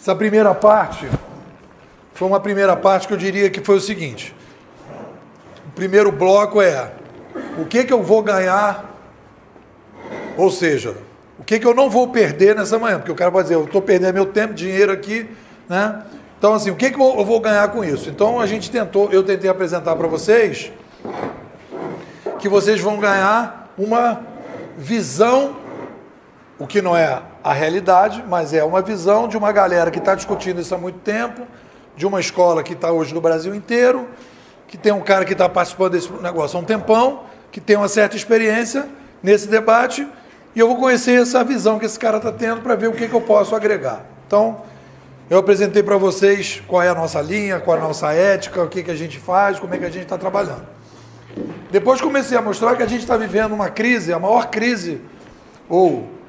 Essa primeira parte foi uma primeira parte que eu diria que foi o seguinte. O primeiro bloco é o que eu vou ganhar, ou seja, o que eu não vou perder nessa manhã, porque o cara pode dizer, eu estou perdendo meu tempo, dinheiro aqui, né? Então, assim, o que eu vou ganhar com isso? Então, eu tentei apresentar para vocês que vocês vão ganhar uma visão, o que não é a realidade, mas é uma visão de uma galera que está discutindo isso há muito tempo, de uma escola que está hoje no Brasil inteiro, que tem um cara que está participando desse negócio há um tempão, que tem uma certa experiência nesse debate, e eu vou conhecer essa visão que esse cara está tendo para ver o que eu posso agregar. Então, eu apresentei para vocês qual é a nossa linha, qual é a nossa ética, o que a gente faz, como é que a gente está trabalhando. Depois comecei a mostrar que a gente está vivendo uma crise, a maior crise, ou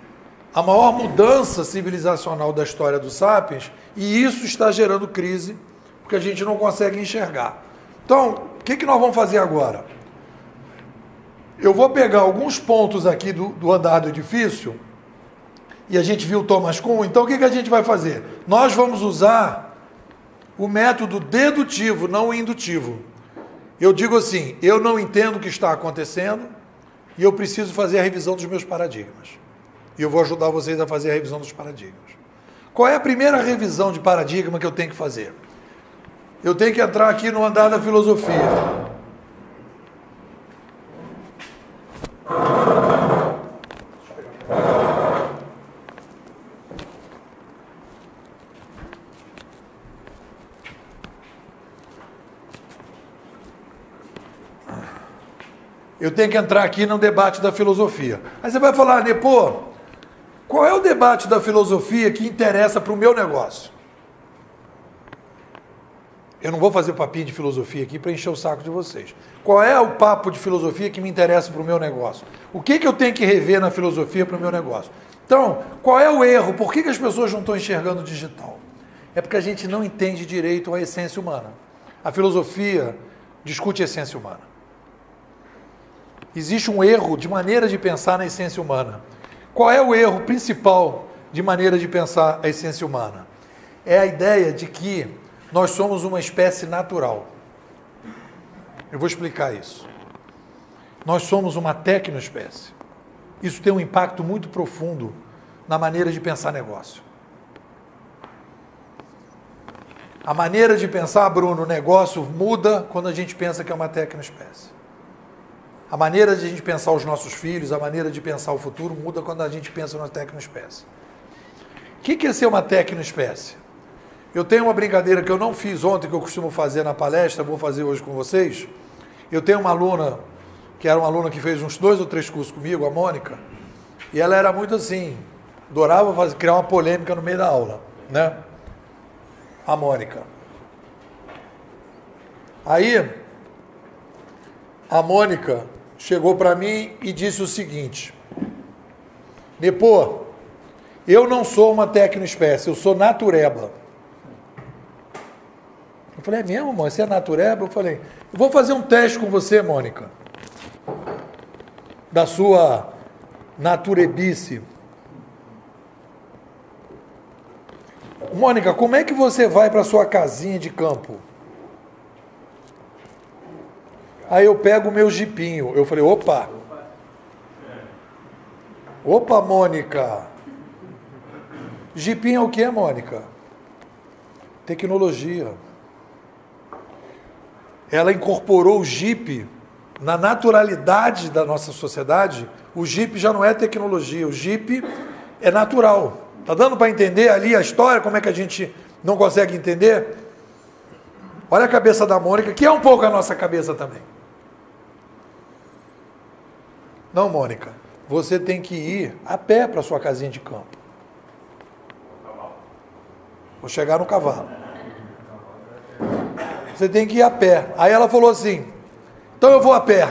a maior mudança civilizacional da história dos Sapiens, e isso está gerando crise, porque a gente não consegue enxergar. Então, o que nós vamos fazer agora? Eu vou pegar alguns pontos aqui do andar do edifício, e a gente viu o Thomas Kuhn, então o que a gente vai fazer? Nós vamos usar o método dedutivo, não o indutivo. Eu digo assim, eu não entendo o que está acontecendo, e eu preciso fazer a revisão dos meus paradigmas. E eu vou ajudar vocês a fazer a revisão dos paradigmas. Qual é a primeira revisão de paradigma que eu tenho que fazer? Eu tenho que entrar aqui no andar da filosofia. Eu tenho que entrar aqui no debate da filosofia. Aí você vai falar, Nepô, qual é o debate da filosofia que interessa para o meu negócio? Eu não vou fazer papinho de filosofia aqui para encher o saco de vocês. Qual é o papo de filosofia que me interessa para o meu negócio? O que eu tenho que rever na filosofia para o meu negócio? Então, qual é o erro? Por que as pessoas não estão enxergando o digital? É porque a gente não entende direito a essência humana. A filosofia discute a essência humana. Existe um erro de maneira de pensar na essência humana. Qual é o erro principal de maneira de pensar a essência humana? É a ideia de que nós somos uma espécie natural. Eu vou explicar isso. Nós somos uma tecnoespécie. Isso tem um impacto muito profundo na maneira de pensar negócio. A maneira de pensar, Bruno, o negócio muda quando a gente pensa que é uma tecnoespécie. A maneira de a gente pensar os nossos filhos, a maneira de pensar o futuro muda quando a gente pensa numa tecnoespécie. O que é ser uma tecnoespécie? Eu tenho uma brincadeira que eu não fiz ontem, que eu costumo fazer na palestra, vou fazer hoje com vocês. Eu tenho uma aluna, que era uma aluna que fez uns 2 ou 3 cursos comigo, a Mônica, e ela era muito assim, adorava criar uma polêmica no meio da aula, né? A Mônica. Aí, a Mônica chegou para mim e disse o seguinte, Nepô, eu não sou uma tecnoespécie, eu sou natureba. Eu falei, é mesmo, amor? Você é natureba? Eu falei, eu vou fazer um teste com você, Mônica, da sua naturebice. Mônica, como é que você vai para sua casinha de campo? Aí eu pego o meu jipinho. Eu falei, opa, Mônica. Jipinho é o que, Mônica? Tecnologia. Ela incorporou o Jeep na naturalidade da nossa sociedade. O Jeep já não é tecnologia, o Jeep é natural. Tá dando para entender ali a história, como é que a gente não consegue entender? Olha a cabeça da Mônica, que é um pouco a nossa cabeça também. Não, Mônica, você tem que ir a pé para sua casinha de campo. Vou chegar no cavalo. Você tem que ir a pé. Aí ela falou assim, então eu vou a pé.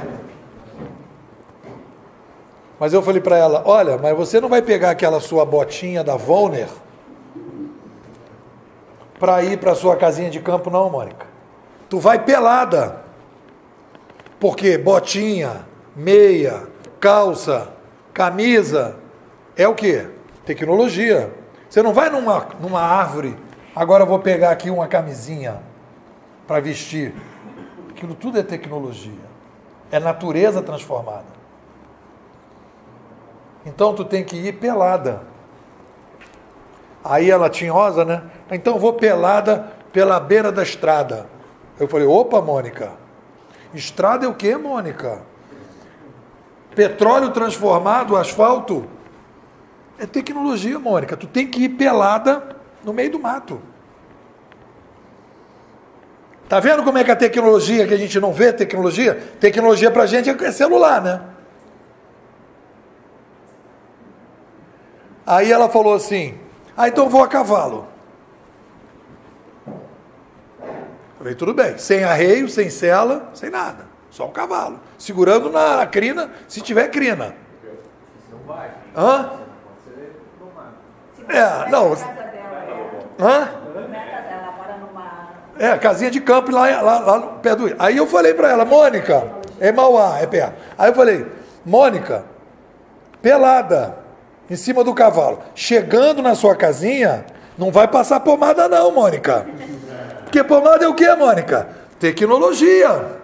Mas eu falei para ela, olha, mas você não vai pegar aquela sua botinha da Volner para ir para sua casinha de campo, não, Mônica. Tu vai pelada. Porque botinha, meia, calça, camisa, é o quê? Tecnologia. Você não vai numa árvore Agora eu vou pegar aqui uma camisinha para vestir. Aquilo tudo é tecnologia. É natureza transformada. Então tu tem que ir pelada. Aí ela tinhosa, né? Então eu vou pelada pela beira da estrada. Eu falei, opa, Mônica. Estrada é o quê, Mônica? Petróleo transformado, asfalto. É tecnologia, Mônica. Tu tem que ir pelada no meio do mato. Tá vendo como é que a tecnologia, que a gente não vê tecnologia? Tecnologia pra gente é celular, né? Aí ela falou assim, então vou a cavalo. Eu falei, tudo bem. Sem arreio, sem sela, sem nada. Só um cavalo. Segurando na crina, se tiver crina. Não vai. Hã? Não. Hã? Casinha de campo lá no pé do... Aí eu falei para ela, Mônica, é Mauá, é perto. Aí eu falei, Mônica, pelada, em cima do cavalo, chegando na sua casinha, não vai passar pomada não, Mônica. Porque pomada é o que, Mônica? Tecnologia.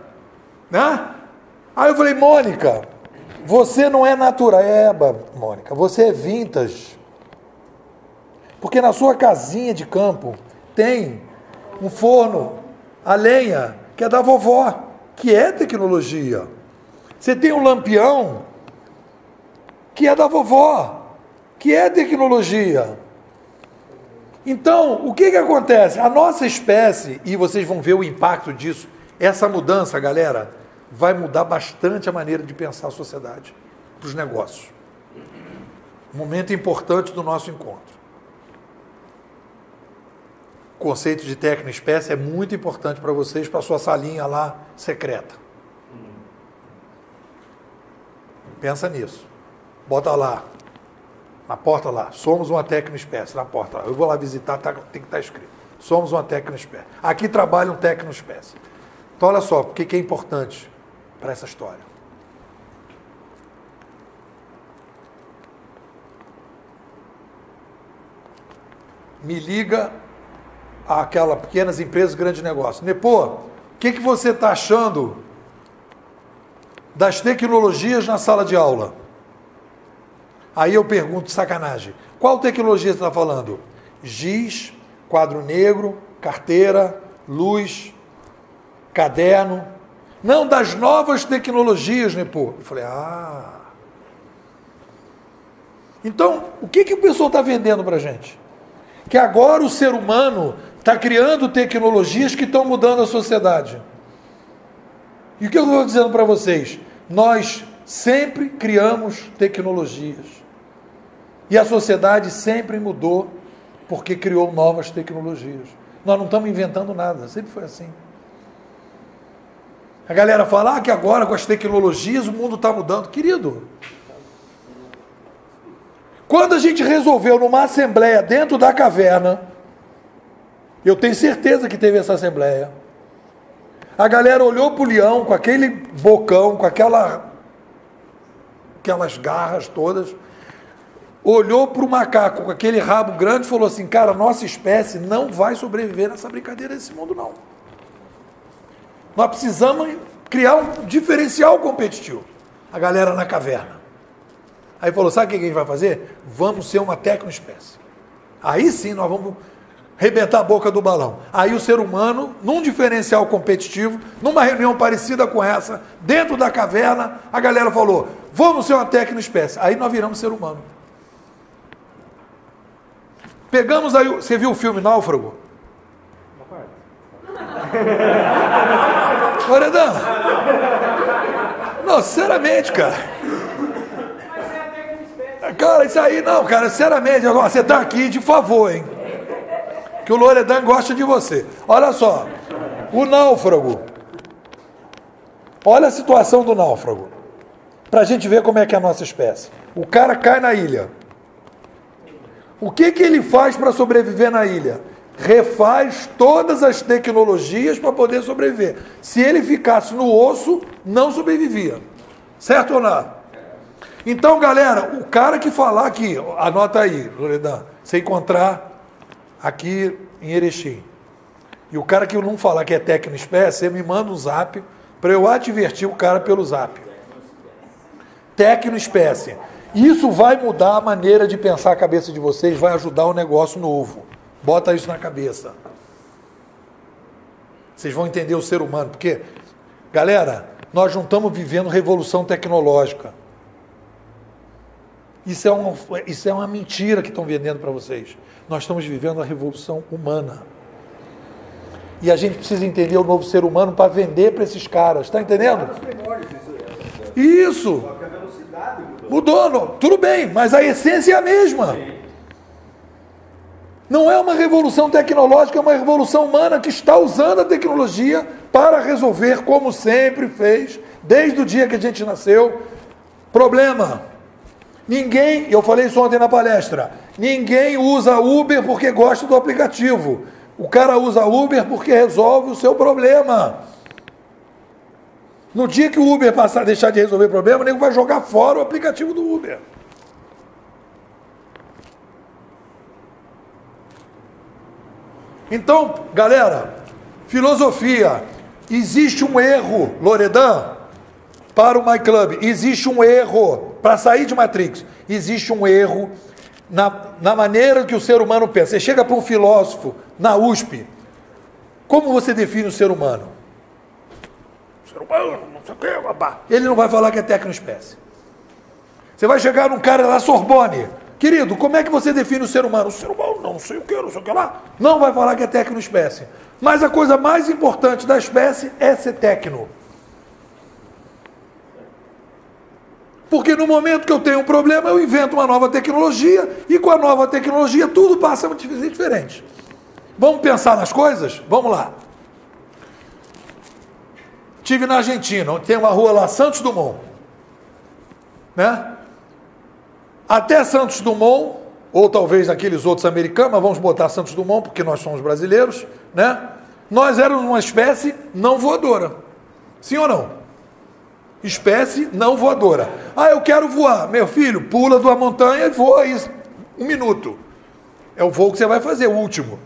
Né? Aí eu falei, Mônica, você não é natureba, Mônica, você é vintage. Porque na sua casinha de campo tem um forno a lenha, que é da vovó, que é tecnologia. Você tem um lampião, que é da vovó, que é tecnologia. Então, o que acontece? A nossa espécie, e vocês vão ver o impacto disso, essa mudança, galera, vai mudar bastante a maneira de pensar a sociedade, para os negócios. Um momento importante do nosso encontro. O conceito de tecnoespécie é muito importante para vocês, para a sua salinha lá secreta. Pensa nisso. Bota lá, na porta lá, somos uma tecnoespécie, na porta lá. Eu vou lá visitar, tem que estar escrito. Somos uma tecnoespécie. Aqui trabalha um tecnoespécie. Então olha só, o que é importante para essa história. Me liga aquela pequenas empresas, grandes negócios. Nepô, o que você está achando das tecnologias na sala de aula? Aí eu pergunto, sacanagem, qual tecnologia você está falando? Giz, quadro negro, carteira, luz, caderno. Não, das novas tecnologias, Nepô. Eu falei, Então, o que o pessoal está vendendo para a gente? Que agora o ser humano está criando tecnologias que estão mudando a sociedade. E o que eu estou dizendo para vocês? Nós sempre criamos tecnologias. E a sociedade sempre mudou porque criou novas tecnologias. Nós não estamos inventando nada, sempre foi assim. A galera fala que agora com as tecnologias o mundo está mudando. Querido, quando a gente resolveu numa assembleia dentro da caverna, eu tenho certeza que teve essa assembleia, a galera olhou para o leão com aquele bocão, com aquelas garras todas, olhou para o macaco com aquele rabo grande e falou assim, cara, nossa espécie não vai sobreviver nessa brincadeira desse mundo não. Nós precisamos criar um diferencial competitivo. A galera na caverna. Aí falou, sabe o que a gente vai fazer? Vamos ser uma tecnoespécie. Aí sim nós vamos arrebentar a boca do balão. Aí o ser humano, num diferencial competitivo, numa reunião parecida com essa, dentro da caverna, a galera falou, vamos ser uma tecnoespécie. Aí nós viramos ser humano. Pegamos aí, você viu o filme Náufrago? Loredan, não, sinceramente, cara. Cara, isso aí não, cara, sinceramente, agora você tá aqui de favor, hein? Que o Loredan gosta de você. Olha só, o náufrago. Olha a situação do náufrago. Pra gente ver como é que é a nossa espécie. O cara cai na ilha. O que ele faz para sobreviver na ilha? Refaz todas as tecnologias para poder sobreviver. Se ele ficasse no osso, não sobrevivia. Certo ou não? Então, galera, o cara que falar aqui, anota aí, Loredan, você encontrar aqui em Erechim, e o cara que eu não falar que é Tecnoespécie, você me manda um zap para eu advertir o cara pelo zap. Tecnoespécie. Isso vai mudar a maneira de pensar a cabeça de vocês, vai ajudar o negócio novo. Bota isso na cabeça. Vocês vão entender o ser humano, porque, galera, nós não estamos vivendo revolução tecnológica. Isso é uma mentira que estão vendendo para vocês. Nós estamos vivendo a revolução humana. E a gente precisa entender o novo ser humano para vender para esses caras. Está entendendo? Isso. Mudou. Não. Tudo bem, mas a essência é a mesma. Não é uma revolução tecnológica, é uma revolução humana que está usando a tecnologia para resolver, como sempre fez, desde o dia que a gente nasceu, problema. Ninguém, eu falei isso ontem na palestra, ninguém usa Uber porque gosta do aplicativo. O cara usa Uber porque resolve o seu problema. No dia que o Uber passar a deixar de resolver o problema, o nego vai jogar fora o aplicativo do Uber. Então, galera, filosofia, existe um erro, Loredan, para o My Club, existe um erro, para sair de Matrix, existe um erro na maneira que o ser humano pensa. Você chega para um filósofo na USP, como você define o ser humano? O ser humano, não sei o que, babá. Ele não vai falar que é tecnoespécie. Você vai chegar num cara da Sorbonne, querido, como é que você define o ser humano? O ser humano, não sei o que, não sei o que lá. Não vai falar que é tecnoespécie. Mas a coisa mais importante da espécie é ser tecno. Porque no momento que eu tenho um problema, eu invento uma nova tecnologia, e com a nova tecnologia tudo passa a ser diferente. Vamos pensar nas coisas? Vamos lá. Estive na Argentina, tem uma rua lá, Santos Dumont. Né? Até Santos Dumont, ou talvez aqueles outros americanos, mas vamos botar Santos Dumont, porque nós somos brasileiros, né? Nós éramos uma espécie não voadora. Sim ou não? Espécie não voadora. Ah, eu quero voar. Meu filho, pula de uma montanha e voa isso. 1 minuto. É o voo que você vai fazer, o último.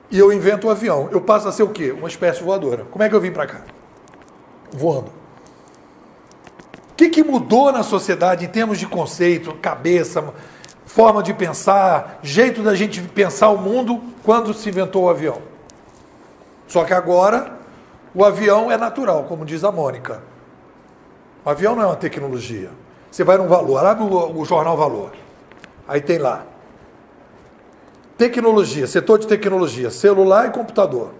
E eu invento um avião. Eu passo a ser o quê? Uma espécie voadora. Como é que eu vim para cá? Voando. O que mudou na sociedade em termos de conceito, cabeça, forma de pensar, jeito da gente pensar o mundo quando se inventou o avião? Só que agora o avião é natural, como diz a Mônica. O avião não é uma tecnologia. Você vai num Valor, abre o jornal Valor. Aí tem lá. Tecnologia, setor de tecnologia, celular e computador.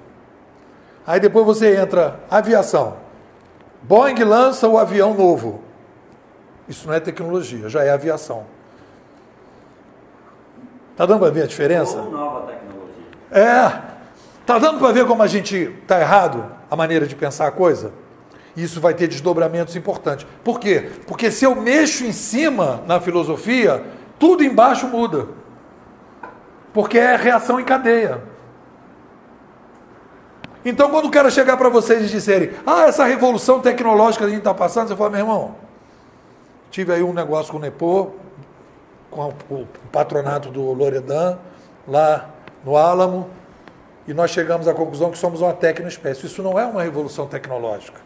Aí depois você entra, aviação. Boeing lança o avião novo. Isso não é tecnologia, já é aviação. Tá dando para ver a diferença? Ou nova tecnologia. Tá dando para ver como a gente tá errado a maneira de pensar a coisa? Isso vai ter desdobramentos importantes. Por quê? Porque se eu mexo em cima na filosofia, tudo embaixo muda. Porque é reação em cadeia. Então, quando o cara chegar para vocês e disserem, essa revolução tecnológica que a gente está passando, você fala, meu irmão, tive aí um negócio com o Nepô, com o patronato do Loredan, lá no Álamo, e nós chegamos à conclusão que somos uma tecnoespécie. Isso não é uma revolução tecnológica.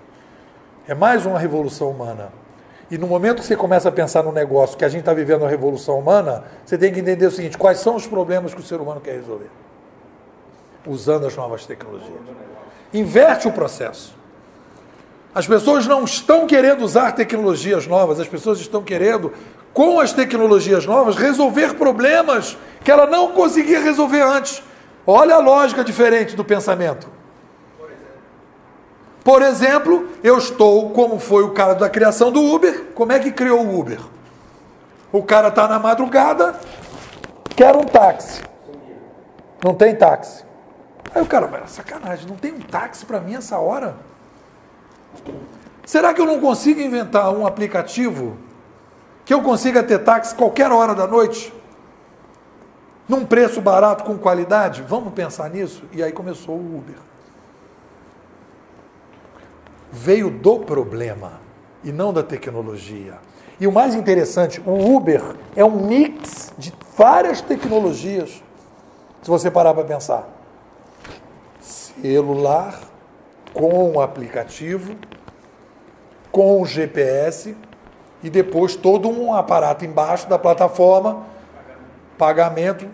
É mais uma revolução humana. E no momento que você começa a pensar no negócio que a gente está vivendo a revolução humana, você tem que entender o seguinte, quais são os problemas que o ser humano quer resolver? Usando as novas tecnologias. Inverte o processo. As pessoas não estão querendo usar tecnologias novas, as pessoas estão querendo, com as tecnologias novas, resolver problemas que ela não conseguia resolver antes. Olha a lógica diferente do pensamento. Por exemplo, eu estou, como foi o cara da criação do Uber, como é que criou o Uber? O cara está na madrugada, quer um táxi. Não tem táxi. Aí o cara, mas sacanagem, não tem um táxi para mim essa hora? Será que eu não consigo inventar um aplicativo que eu consiga ter táxi qualquer hora da noite? Num preço barato, com qualidade? Vamos pensar nisso? E aí começou o Uber. Veio do problema e não da tecnologia. E o mais interessante, o Uber é um mix de várias tecnologias, se você parar para pensar. Celular, com o aplicativo, com o GPS, e depois todo um aparato embaixo da plataforma, pagamento,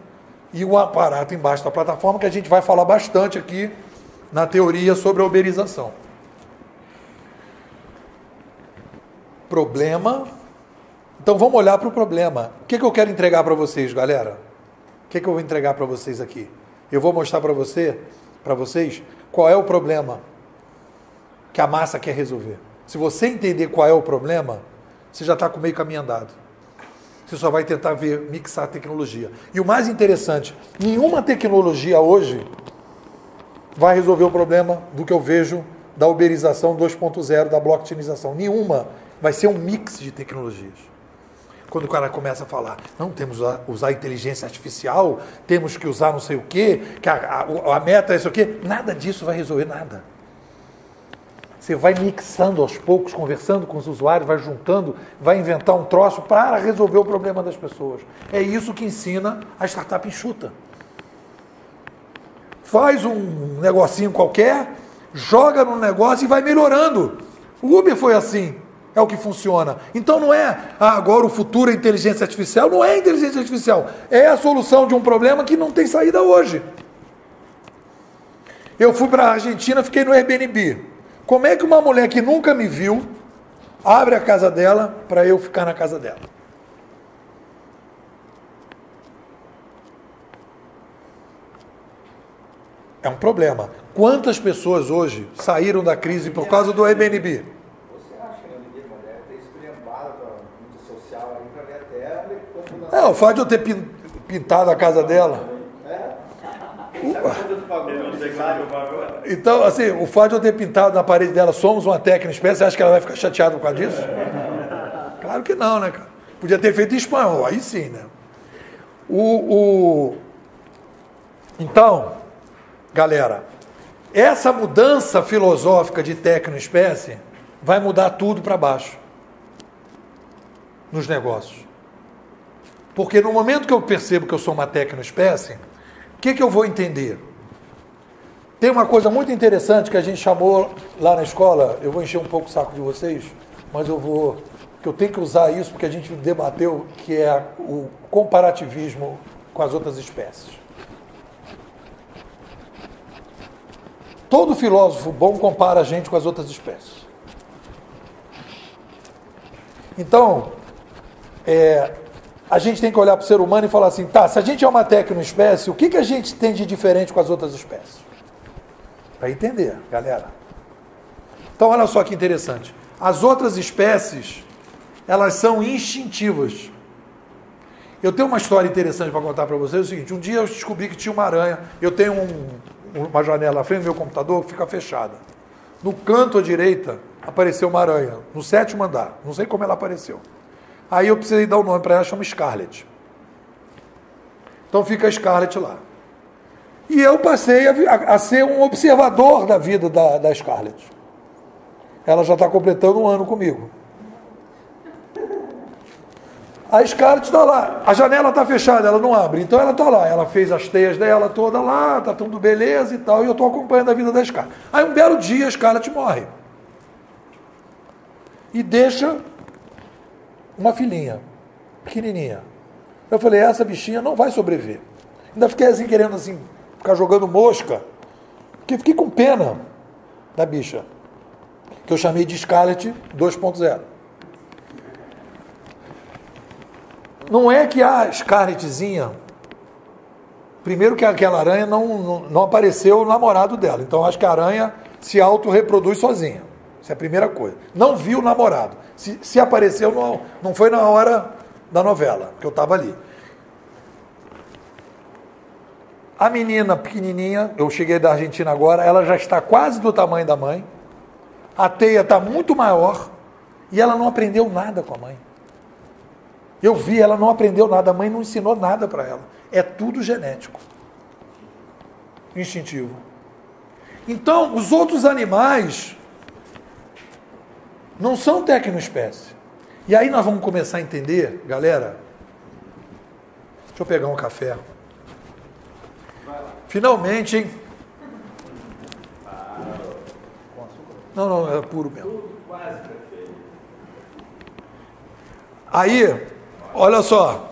e um aparato embaixo da plataforma que a gente vai falar bastante aqui na teoria sobre a uberização. Problema. Então vamos olhar para o problema. O que eu quero entregar para vocês, galera? O que eu vou entregar para vocês aqui? Eu vou mostrar para vocês qual é o problema que a massa quer resolver. Se você entender qual é o problema, você já está com meio caminho andado. Você só vai tentar mixar a tecnologia. E o mais interessante, nenhuma tecnologia hoje vai resolver o problema do que eu vejo da uberização 2.0, da blockchainização. Nenhuma. Vai ser um mix de tecnologias. Quando o cara começa a falar, não, temos que usar inteligência artificial, temos que usar não sei o quê, que a meta é isso aqui, nada disso vai resolver nada. Você vai mixando aos poucos, conversando com os usuários, vai juntando, vai inventar um troço para resolver o problema das pessoas. É isso que ensina a startup enxuta. Faz um negocinho qualquer, joga no negócio e vai melhorando. O Uber foi assim, é o que funciona. Então não é, agora o futuro é inteligência artificial, não é inteligência artificial, é a solução de um problema que não tem saída hoje. Eu fui para a Argentina, fiquei no Airbnb. Como é que uma mulher que nunca me viu abre a casa dela para eu ficar na casa dela? É um problema. Quantas pessoas hoje saíram da crise por causa do Airbnb? Você acha que ninguém deve ter esculhambado a mídia social aí para ver até O fato de eu ter pintado a casa dela. Então, assim, o fato de eu ter pintado na parede dela, somos uma técnica espécie, você acha que ela vai ficar chateada por causa disso? Claro que não, né, cara? Podia ter feito em espanhol, aí sim, né? Então, galera, essa mudança filosófica de tecnoespécie vai mudar tudo para baixo nos negócios. Porque no momento que eu percebo que eu sou uma tecnoespécie, o que eu vou entender? Tem uma coisa muito interessante que a gente chamou lá na escola, eu vou encher um pouco o saco de vocês, mas que eu tenho que usar isso porque a gente debateu, que é o comparativismo com as outras espécies. Todo filósofo bom compara a gente com as outras espécies. Então, a gente tem que olhar para o ser humano e falar assim, tá, se a gente é uma tecnoespécie, o que a gente tem de diferente com as outras espécies? Para entender, galera. Então, olha só que interessante. As outras espécies, elas são instintivas. Eu tenho uma história interessante para contar para vocês. É o seguinte, um dia eu descobri que tinha uma aranha. Eu tenho uma janela à frente do meu computador que fica fechada. No canto à direita, apareceu uma aranha, no 7º andar. Não sei como ela apareceu. Aí eu precisei dar o nome para ela, chama Scarlett. Então fica a Scarlett lá. E eu passei a ser um observador da vida da Scarlett. Ela já está completando 1 ano comigo. A Scarlett está lá, a janela está fechada, ela não abre, então ela está lá, ela fez as teias dela toda lá, está tudo beleza e tal, e eu estou acompanhando a vida da Scarlett. Aí um belo dia a Scarlett morre. E deixa uma filhinha, pequenininha. Eu falei, essa bichinha não vai sobreviver. Ainda fiquei assim, querendo assim, ficar jogando mosca, porque fiquei com pena da bicha, que eu chamei de Scarlett 2.0. Não é que a Scarlettzinha, primeiro que aquela aranha não apareceu o namorado dela, então acho que a aranha se auto-reproduz sozinha. Essa é a primeira coisa. Não viu o namorado. Se apareceu, não foi na hora da novela, que eu estava ali. A menina pequenininha, eu cheguei da Argentina agora, ela já está quase do tamanho da mãe, a teia está muito maior, e ela não aprendeu nada com a mãe. Eu vi, ela não aprendeu nada, a mãe não ensinou nada para ela. É tudo genético. Instintivo. Então, os outros animais não são tecnoespécie. E aí nós vamos começar a entender, galera. Deixa eu pegar um café. Finalmente, hein? Não, é puro mesmo. Aí, olha só.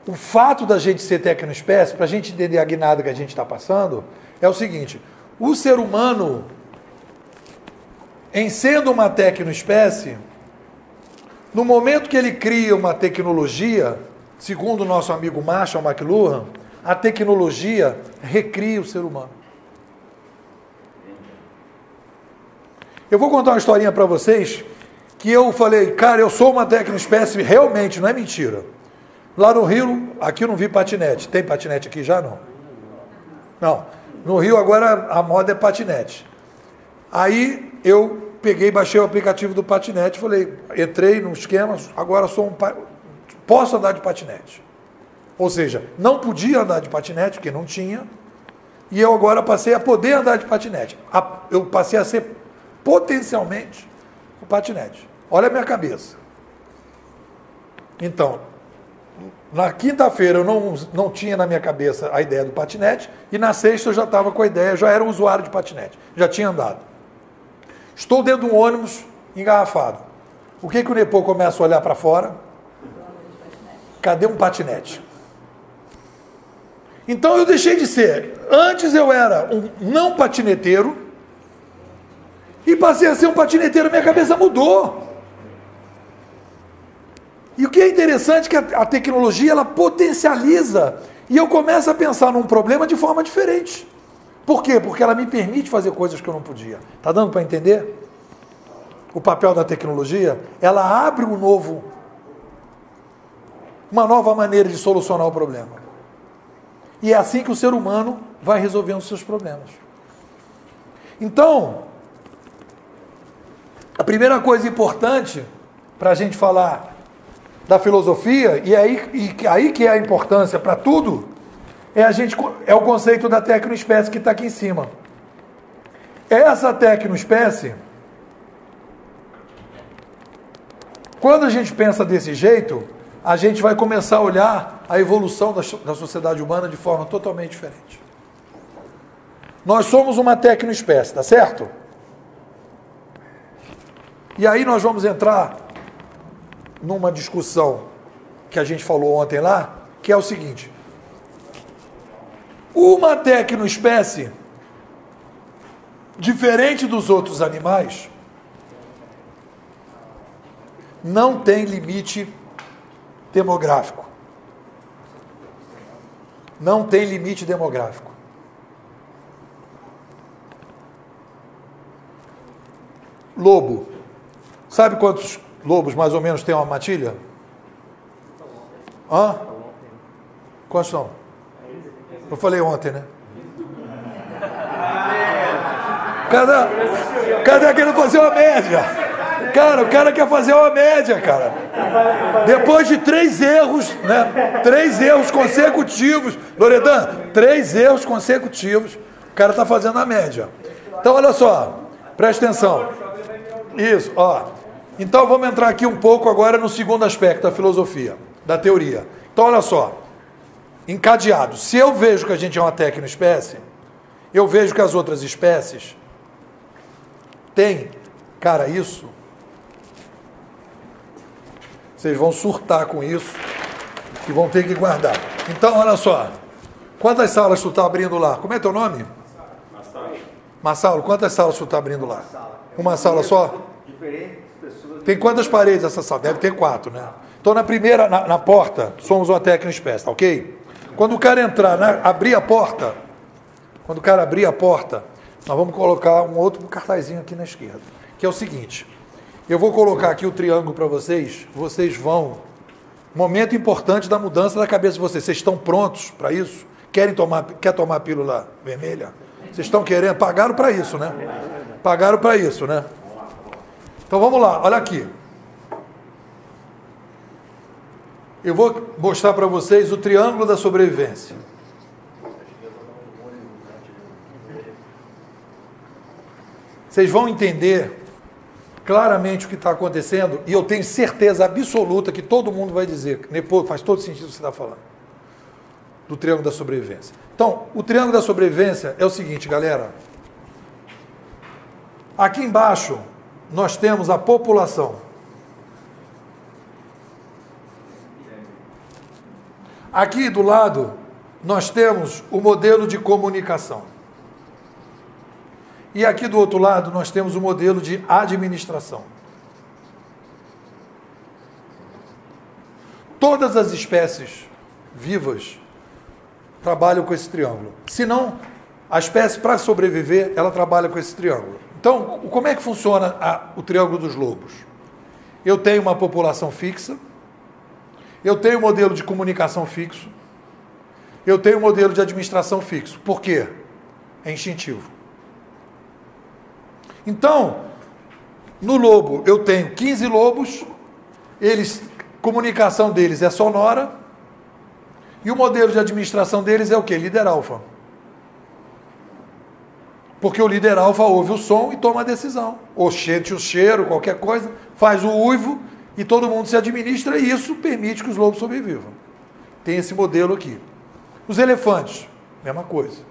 O fato da gente ser tecnoespécie, para a gente entender a guinada que a gente está passando, é o seguinte: o ser humano, em sendo uma tecnoespécie, no momento que ele cria uma tecnologia, segundo o nosso amigo Marshall McLuhan, a tecnologia recria o ser humano. Eu vou contar uma historinha para vocês, que eu falei, cara, eu sou uma tecnoespécie, realmente, não é mentira. Lá no Rio, aqui eu não vi patinete. Tem patinete aqui já? Não. Não. No Rio agora a moda é patinete. Aí eu peguei, baixei o aplicativo do patinete, falei, entrei no esquema, agora posso andar de patinete. Ou seja, não podia andar de patinete, porque não tinha, e eu agora passei a poder andar de patinete. Eu passei a ser potencialmente o patinete. Olha a minha cabeça. Então, na quinta-feira eu não tinha na minha cabeça a ideia do patinete, e na sexta eu já estava com a ideia, já era um usuário de patinete, já tinha andado. Estou dentro de um ônibus engarrafado. O que o Nepô começa a olhar para fora? Cadê um patinete? Então eu deixei de ser. Antes eu era um não patineteiro e passei a ser um patineteiro. Minha cabeça mudou. E o que é interessante é que a tecnologia ela potencializa e eu começo a pensar num problema de forma diferente. Por quê? Porque ela me permite fazer coisas que eu não podia. Está dando para entender? O papel da tecnologia, ela abre uma nova maneira de solucionar o problema. E é assim que o ser humano vai resolvendo os seus problemas. Então, a primeira coisa importante para a gente falar da filosofia, e aí que é a importância para tudo, é o conceito da tecnoespécie que está aqui em cima. Essa tecnoespécie, quando a gente pensa desse jeito, a gente vai começar a olhar a evolução da sociedade humana de forma totalmente diferente. Nós somos uma tecnoespécie, tá certo? E aí nós vamos entrar numa discussão que a gente falou ontem lá, que é o seguinte: uma tecnoespécie, diferente dos outros animais, não tem limite demográfico. Não tem limite demográfico. Lobo. Sabe quantos lobos mais ou menos tem uma matilha? Hã? Quantos são? Eu falei ontem, né? Cadê querendo fazer uma média? Cara, o cara quer fazer uma média, cara. Depois de 3 erros, né? 3 erros consecutivos. Loredan, 3 erros consecutivos. O cara está fazendo a média. Então, olha só. Presta atenção. Isso, ó. Então, vamos entrar aqui um pouco agora no segundo aspecto da filosofia, da teoria. Então, olha só. Encadeado. Se eu vejo que a gente é uma tecnoespécie, eu vejo que as outras espécies têm, cara, isso. Vocês vão surtar com isso e vão ter que guardar. Então, olha só. Quantas salas tu está abrindo lá? Como é teu nome? Massalo, quantas salas tu está abrindo lá? Uma sala só? Tem quantas paredes essa sala? Deve ter 4, né? Então, na primeira, na porta, somos uma tecnoespécie, tá ok? Quando o cara entrar, abrir a porta, quando o cara abrir a porta, nós vamos colocar um outro cartazinho aqui na esquerda, que é o seguinte: eu vou colocar aqui o triângulo para vocês vão... Momento importante da mudança da cabeça de vocês. Vocês estão prontos para isso? Quer tomar a pílula vermelha? Vocês estão querendo? Pagaram para isso, né? Pagaram para isso, né? Então vamos lá, olha aqui. Eu vou mostrar para vocês o triângulo da sobrevivência. vocês vão entender claramente o que está acontecendo, e eu tenho certeza absoluta que todo mundo vai dizer, pô, faz todo sentido o que você está falando, do triângulo da sobrevivência. Então, o triângulo da sobrevivência é o seguinte, galera. Aqui embaixo, nós temos a população. Aqui do lado, nós temos o modelo de comunicação. E aqui do outro lado, nós temos o modelo de administração. Todas as espécies vivas trabalham com esse triângulo. Se não, a espécie, para sobreviver, ela trabalha com esse triângulo. Então, como é que funciona o triângulo dos lobos? Eu tenho uma população fixa, eu tenho um modelo de comunicação fixo, eu tenho um modelo de administração fixo. Por quê? É instintivo. Então, no lobo, eu tenho 15 lobos, comunicação deles é sonora, e o modelo de administração deles é o quê? Líder alfa. Porque o líder alfa ouve o som e toma a decisão. Ou sente o cheiro, qualquer coisa, faz o uivo e todo mundo se administra, e isso permite que os lobos sobrevivam. Tem esse modelo aqui. Os elefantes, mesma coisa.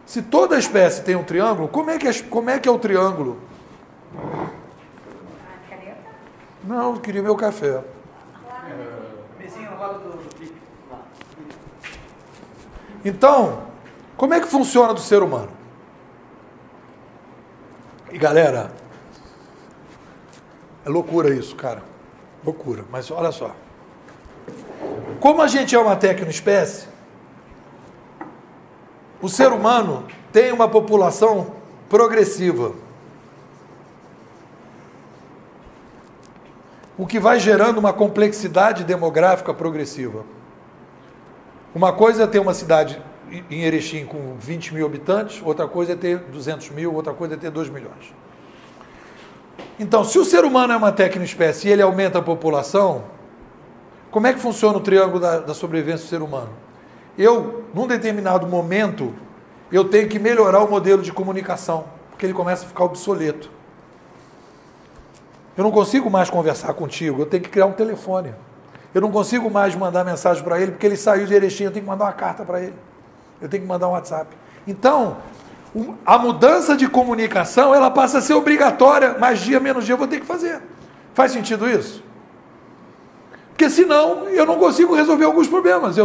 Se toda espécie tem um triângulo, como é que é o triângulo? Não, eu queria meu café. Mesinha ao lado do pique. Então, como é que funciona do ser humano? E galera, é loucura isso, cara. Loucura, mas olha só. Como a gente é uma tecnoespécie, o ser humano tem uma população progressiva. O que vai gerando uma complexidade demográfica progressiva. Uma coisa é ter uma cidade em Erechim com 20 mil habitantes, outra coisa é ter 200 mil, outra coisa é ter 2 milhões. Então, se o ser humano é uma tecnoespécie e ele aumenta a população, como é que funciona o triângulo da sobrevivência do ser humano? Num determinado momento, eu tenho que melhorar o modelo de comunicação, porque ele começa a ficar obsoleto. Eu não consigo mais conversar contigo, eu tenho que criar um telefone. Eu não consigo mais mandar mensagem para ele, porque ele saiu de Erechim, eu tenho que mandar uma carta para ele. Eu tenho que mandar um WhatsApp. Então, a mudança de comunicação, ela passa a ser obrigatória, mais dia, menos dia eu vou ter que fazer. Faz sentido isso? Porque senão, eu não consigo resolver alguns problemas.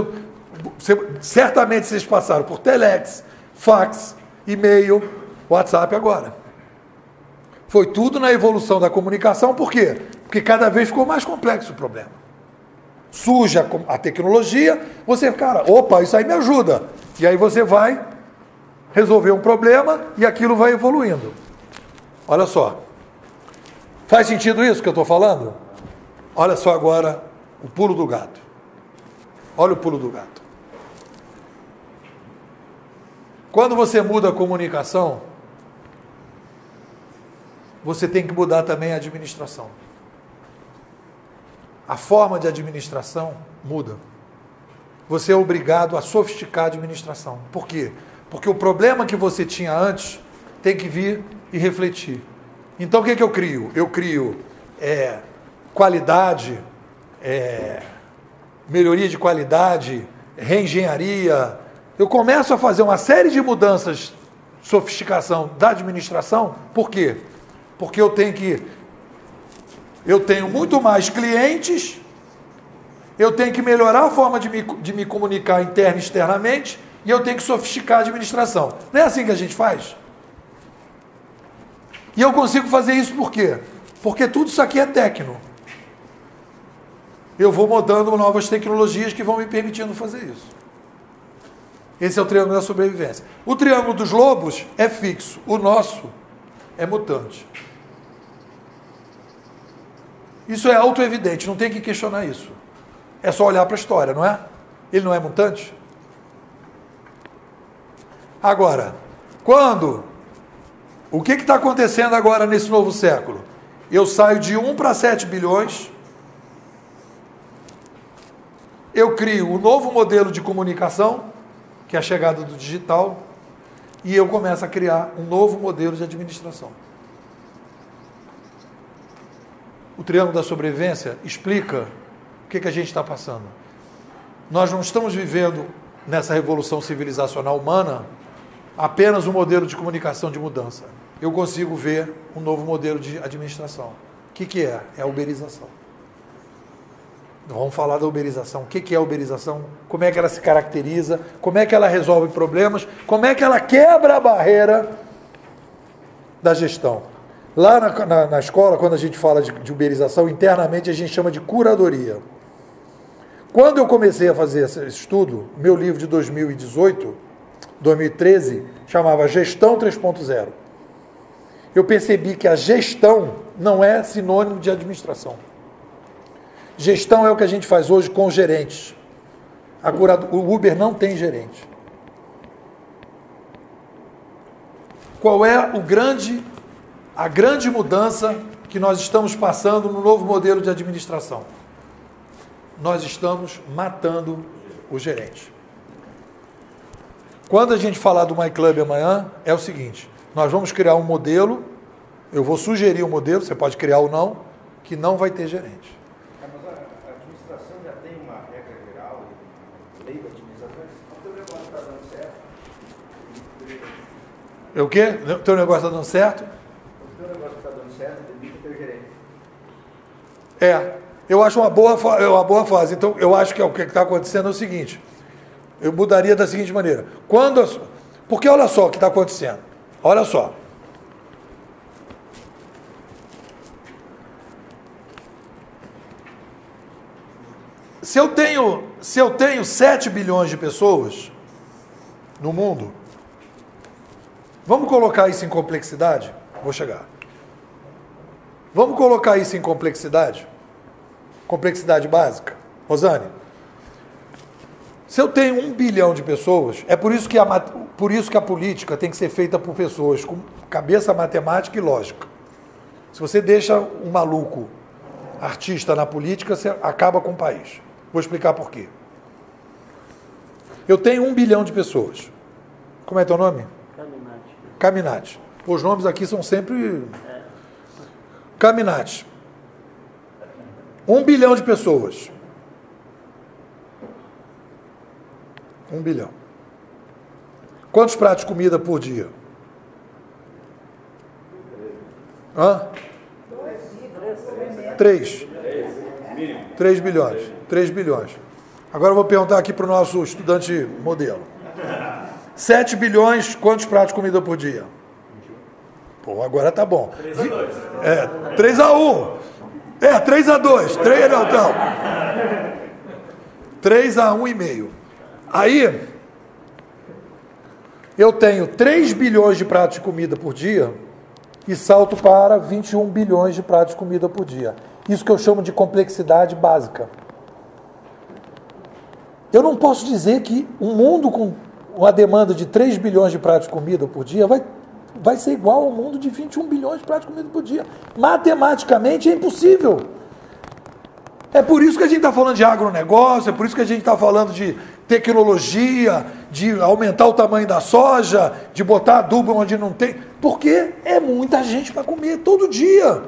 Certamente vocês passaram por telex, fax, e-mail, WhatsApp agora. Foi tudo na evolução da comunicação, por quê? Porque cada vez ficou mais complexo o problema. Surge a tecnologia, você, cara, opa, isso aí me ajuda. E aí você vai resolver um problema e aquilo vai evoluindo. Olha só. Faz sentido isso que eu estou falando? Olha só agora o pulo do gato. Olha o pulo do gato. Quando você muda a comunicação, você tem que mudar também a administração. A forma de administração muda. Você é obrigado a sofisticar a administração. Por quê? Porque o problema que você tinha antes tem que vir e refletir. Então o que eu crio? Eu crio qualidade, melhoria de qualidade, reengenharia. Eu começo a fazer uma série de mudanças, sofisticação da administração. Por quê? Porque eu tenho muito mais clientes, eu tenho que melhorar a forma de me comunicar interna e externamente, e eu tenho que sofisticar a administração. Não é assim que a gente faz? E eu consigo fazer isso por quê? Porque tudo isso aqui é técnico. Eu vou mudando novas tecnologias que vão me permitindo fazer isso. Esse é o triângulo da sobrevivência. O triângulo dos lobos é fixo, o nosso é mutante. Isso é autoevidente, não tem que questionar isso. É só olhar para a história, não é? Ele não é mutante? Agora, o que está acontecendo agora nesse novo século? Eu saio de 1 para 7 bilhões, eu crio um novo modelo de comunicação, que é a chegada do digital, e eu começo a criar um novo modelo de administração. O triângulo da sobrevivência explica o que a gente está passando. Nós não estamos vivendo nessa revolução civilizacional humana apenas um modelo de comunicação de mudança. Eu consigo ver um novo modelo de administração. O que é? É a uberização. Vamos falar da uberização. O que é a uberização? Como é que ela se caracteriza? Como é que ela resolve problemas? Como é que ela quebra a barreira da gestão? Lá na escola, quando a gente fala de uberização, internamente a gente chama de curadoria. Quando eu comecei a fazer esse estudo, meu livro de 2013, chamava Gestão 3.0. Eu percebi que a gestão não é sinônimo de administração. Gestão é o que a gente faz hoje com os gerentes. O Uber não tem gerente. Qual é a grande mudança que nós estamos passando no novo modelo de administração? Nós estamos matando o gerente. Quando a gente falar do MyClub amanhã, é o seguinte: nós vamos criar um modelo, eu vou sugerir um modelo, você pode criar ou não, que não vai ter gerente. Mas a administração já tem uma regra geral, lei da administração, o teu negócio está dando certo. O quê? O teu negócio está dando certo? O teu negócio está dando certo, tem que ter gerente. Eu acho uma boa fase. Então, eu acho que o que está acontecendo é o seguinte: eu mudaria da seguinte maneira. Porque olha só o que está acontecendo. Olha só. Se eu tenho 7 bilhões de pessoas no mundo, vamos colocar isso em complexidade? Vou chegar. Vamos colocar isso em complexidade? Complexidade básica. Rosane, se eu tenho 1 bilhão de pessoas, é por isso que a política tem que ser feita por pessoas com cabeça matemática e lógica. Se você deixa um maluco artista na política, você acaba com o país. Vou explicar por quê. Eu tenho 1 bilhão de pessoas. Como é teu nome? Caminati. Os nomes aqui são sempre... Caminati. 1 bilhão de pessoas. 1 bilhão. Quantos pratos de comida por dia? 3. 3 bilhões. 3 bilhões. Agora eu vou perguntar aqui para o nosso estudante modelo. 7 bilhões, quantos pratos de comida por dia? Pô, agora tá bom. 3-1. 3-2. 3-1,5. Aí, eu tenho 3 bilhões de pratos de comida por dia e salto para 21 bilhões de pratos de comida por dia. Isso que eu chamo de complexidade básica. Eu não posso dizer que um mundo com uma demanda de 3 bilhões de pratos de comida por dia vai ser igual ao mundo de 21 bilhões de pratos de comida por dia. Matematicamente é impossível. É por isso que a gente está falando de agronegócio, é por isso que a gente está falando de tecnologia, de aumentar o tamanho da soja, de botar adubo onde não tem, porque é muita gente para comer todo dia.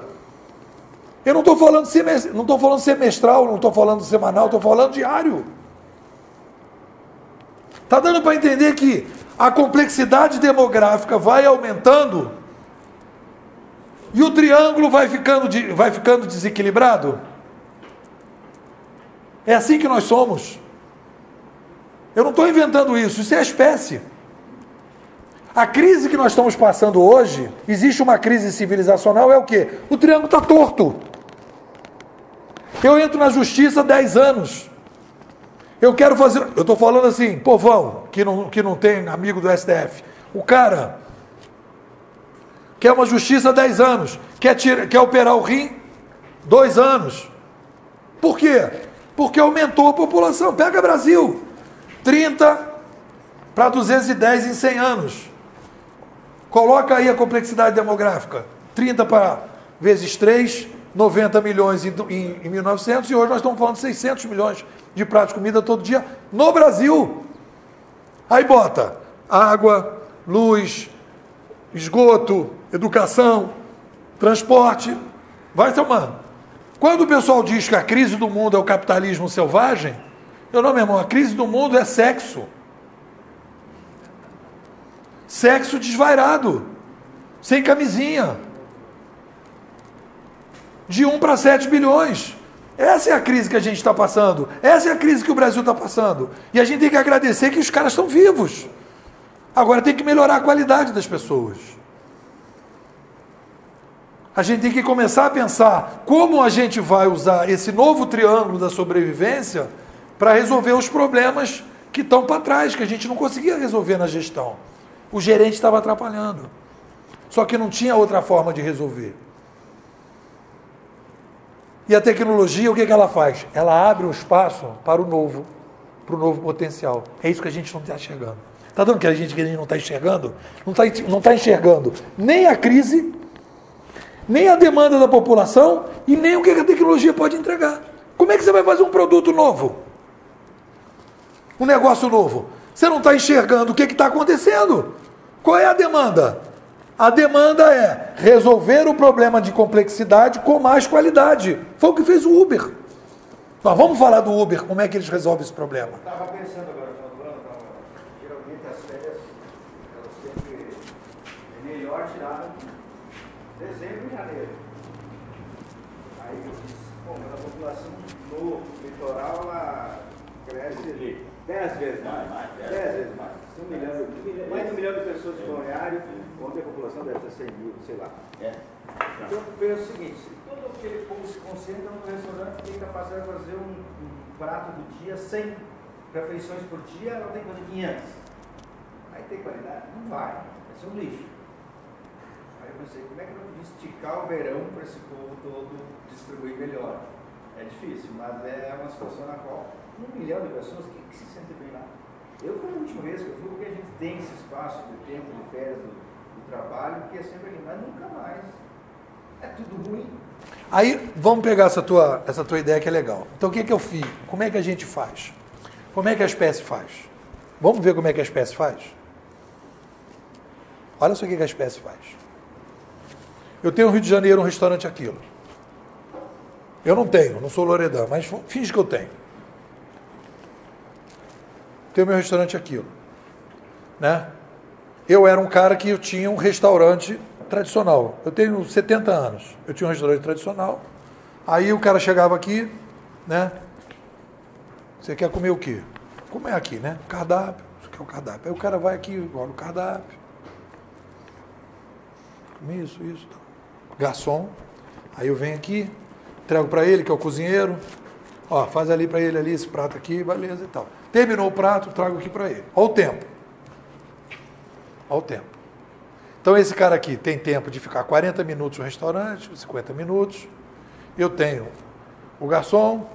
Eu não estou falando semestral, não estou falando semanal, estou falando diário. Está dando para entender que a complexidade demográfica vai aumentando e o triângulo vai ficando desequilibrado? É assim que nós somos. Eu não estou inventando isso é a espécie. A crise que nós estamos passando hoje, existe uma crise civilizacional, é o quê? O triângulo está torto. Eu entro na justiça há 10 anos. Eu estou falando assim, povão, que não tem amigo do STF. O cara quer uma justiça há 10 anos, quer operar o rim 2 anos. Por quê? Porque aumentou a população. Pega Brasil, 30 para 210 em 100 anos. Coloca aí a complexidade demográfica. 30 vezes 3, 90 milhões em 1900, e hoje nós estamos falando de 600 milhões de pratos de comida todo dia no Brasil. Aí bota água, luz, esgoto, educação, transporte, vai somando. Quando o pessoal diz que a crise do mundo é o capitalismo selvagem, eu não, meu irmão, a crise do mundo é sexo. Sexo desvairado, sem camisinha. De 1 para 7 bilhões. Essa é a crise que a gente está passando. Essa é a crise que o Brasil está passando. E a gente tem que agradecer que os caras estão vivos. Agora tem que melhorar a qualidade das pessoas. A gente tem que começar a pensar como a gente vai usar esse novo triângulo da sobrevivência para resolver os problemas que estão para trás, que a gente não conseguia resolver na gestão. O gerente estava atrapalhando. Só que não tinha outra forma de resolver. E a tecnologia, o que ela faz? Ela abre um espaço para o novo potencial. É isso que a gente não está enxergando. Está dando que a gente não está enxergando? Não está enxergando nem a crise, nem a demanda da população e nem o que a tecnologia pode entregar. Como é que você vai fazer um produto novo? Um negócio novo? Você não está enxergando o que está acontecendo. Qual é a demanda? A demanda é resolver o problema de complexidade com mais qualidade. Foi o que fez o Uber. Nós vamos falar do Uber, como é que eles resolvem esse problema. Eu estava pensando agora, geralmente as férias, elas sempre é melhor tirar em dezembro e janeiro. Aí eu disse, bom, mas a população no litoral, ela cresce 10 vezes mais. 10 vezes mais. Mais de 1 milhão de pessoas de Balneário, onde a população deve ter 100 mil, sei lá. Então eu penso o seguinte, se todo aquele povo se concentra num restaurante que tem capacidade de fazer um prato do dia, 100 refeições por dia, ela tem que fazer 500. Aí tem qualidade? Não vai ser um lixo. Aí eu pensei, como é que eu podia esticar o verão para esse povo todo distribuir melhor? É difícil, mas é uma situação na qual 1 milhão de pessoas que se sentem bem lá. Eu fui a última vez que eu fui, porque a gente tem esse espaço de tempo, de férias, do trabalho, que é sempre aqui, mas nunca mais. É tudo ruim. Aí, vamos pegar essa tua ideia que é legal. Então, o que eu fiz? Como é que a gente faz? Como é que a espécie faz? Vamos ver como é que a espécie faz? Olha só o que a espécie faz. Eu tenho no Rio de Janeiro um restaurante Aquilo. Eu não tenho, não sou Loredan, mas finge que eu tenho. Tenho meu restaurante Aquilo. Né? Eu era um cara que eu tinha um restaurante tradicional. Eu tenho 70 anos. Eu tinha um restaurante tradicional. Aí o cara chegava aqui, né? Você quer comer o quê? Comer aqui, né? Cardápio. Você quer o cardápio? Aí o cara vai aqui, olha o cardápio. Isso. Garçom. Aí eu venho aqui, entrego para ele, que é o cozinheiro. Ó, faz ali para ele ali esse prato aqui, beleza e tal. Terminou o prato, trago aqui para ele. Olha o tempo. Olha o tempo. Então esse cara aqui tem tempo de ficar 40 minutos no restaurante, 50 minutos. Eu tenho o garçom,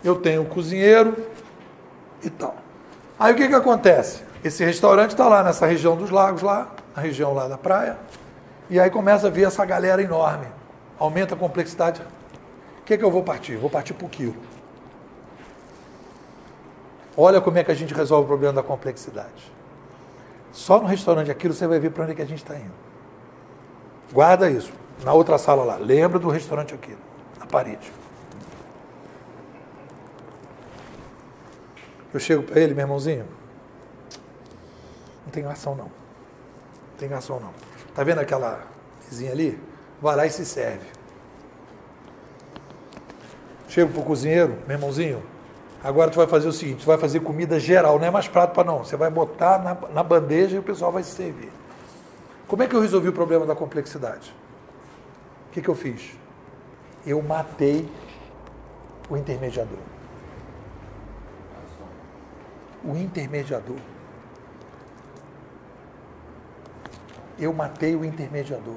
eu tenho o cozinheiro e tal. Aí o que acontece? Esse restaurante está lá nessa região dos lagos, lá, na região lá da praia, e aí começa a vir essa galera enorme. Aumenta a complexidade. O que eu vou partir? Vou partir para o quilo. Olha como é que a gente resolve o problema da complexidade. Só no restaurante Aquilo você vai ver para onde é que a gente está indo. Guarda isso. Na outra sala lá. Lembra do restaurante Aquilo. Na parede. Eu chego para ele, meu irmãozinho. Não tem garçom não. Não tem garçom não. Tá vendo aquela vizinha ali? Vai lá e se serve. Chego pro cozinheiro, meu irmãozinho. Agora tu vai fazer o seguinte, tu vai fazer comida geral, não é mais prato para não. Você vai botar na bandeja e o pessoal vai se servir. Como é que eu resolvi o problema da complexidade? O que eu fiz? Eu matei o intermediador. O intermediador. Eu matei o intermediador.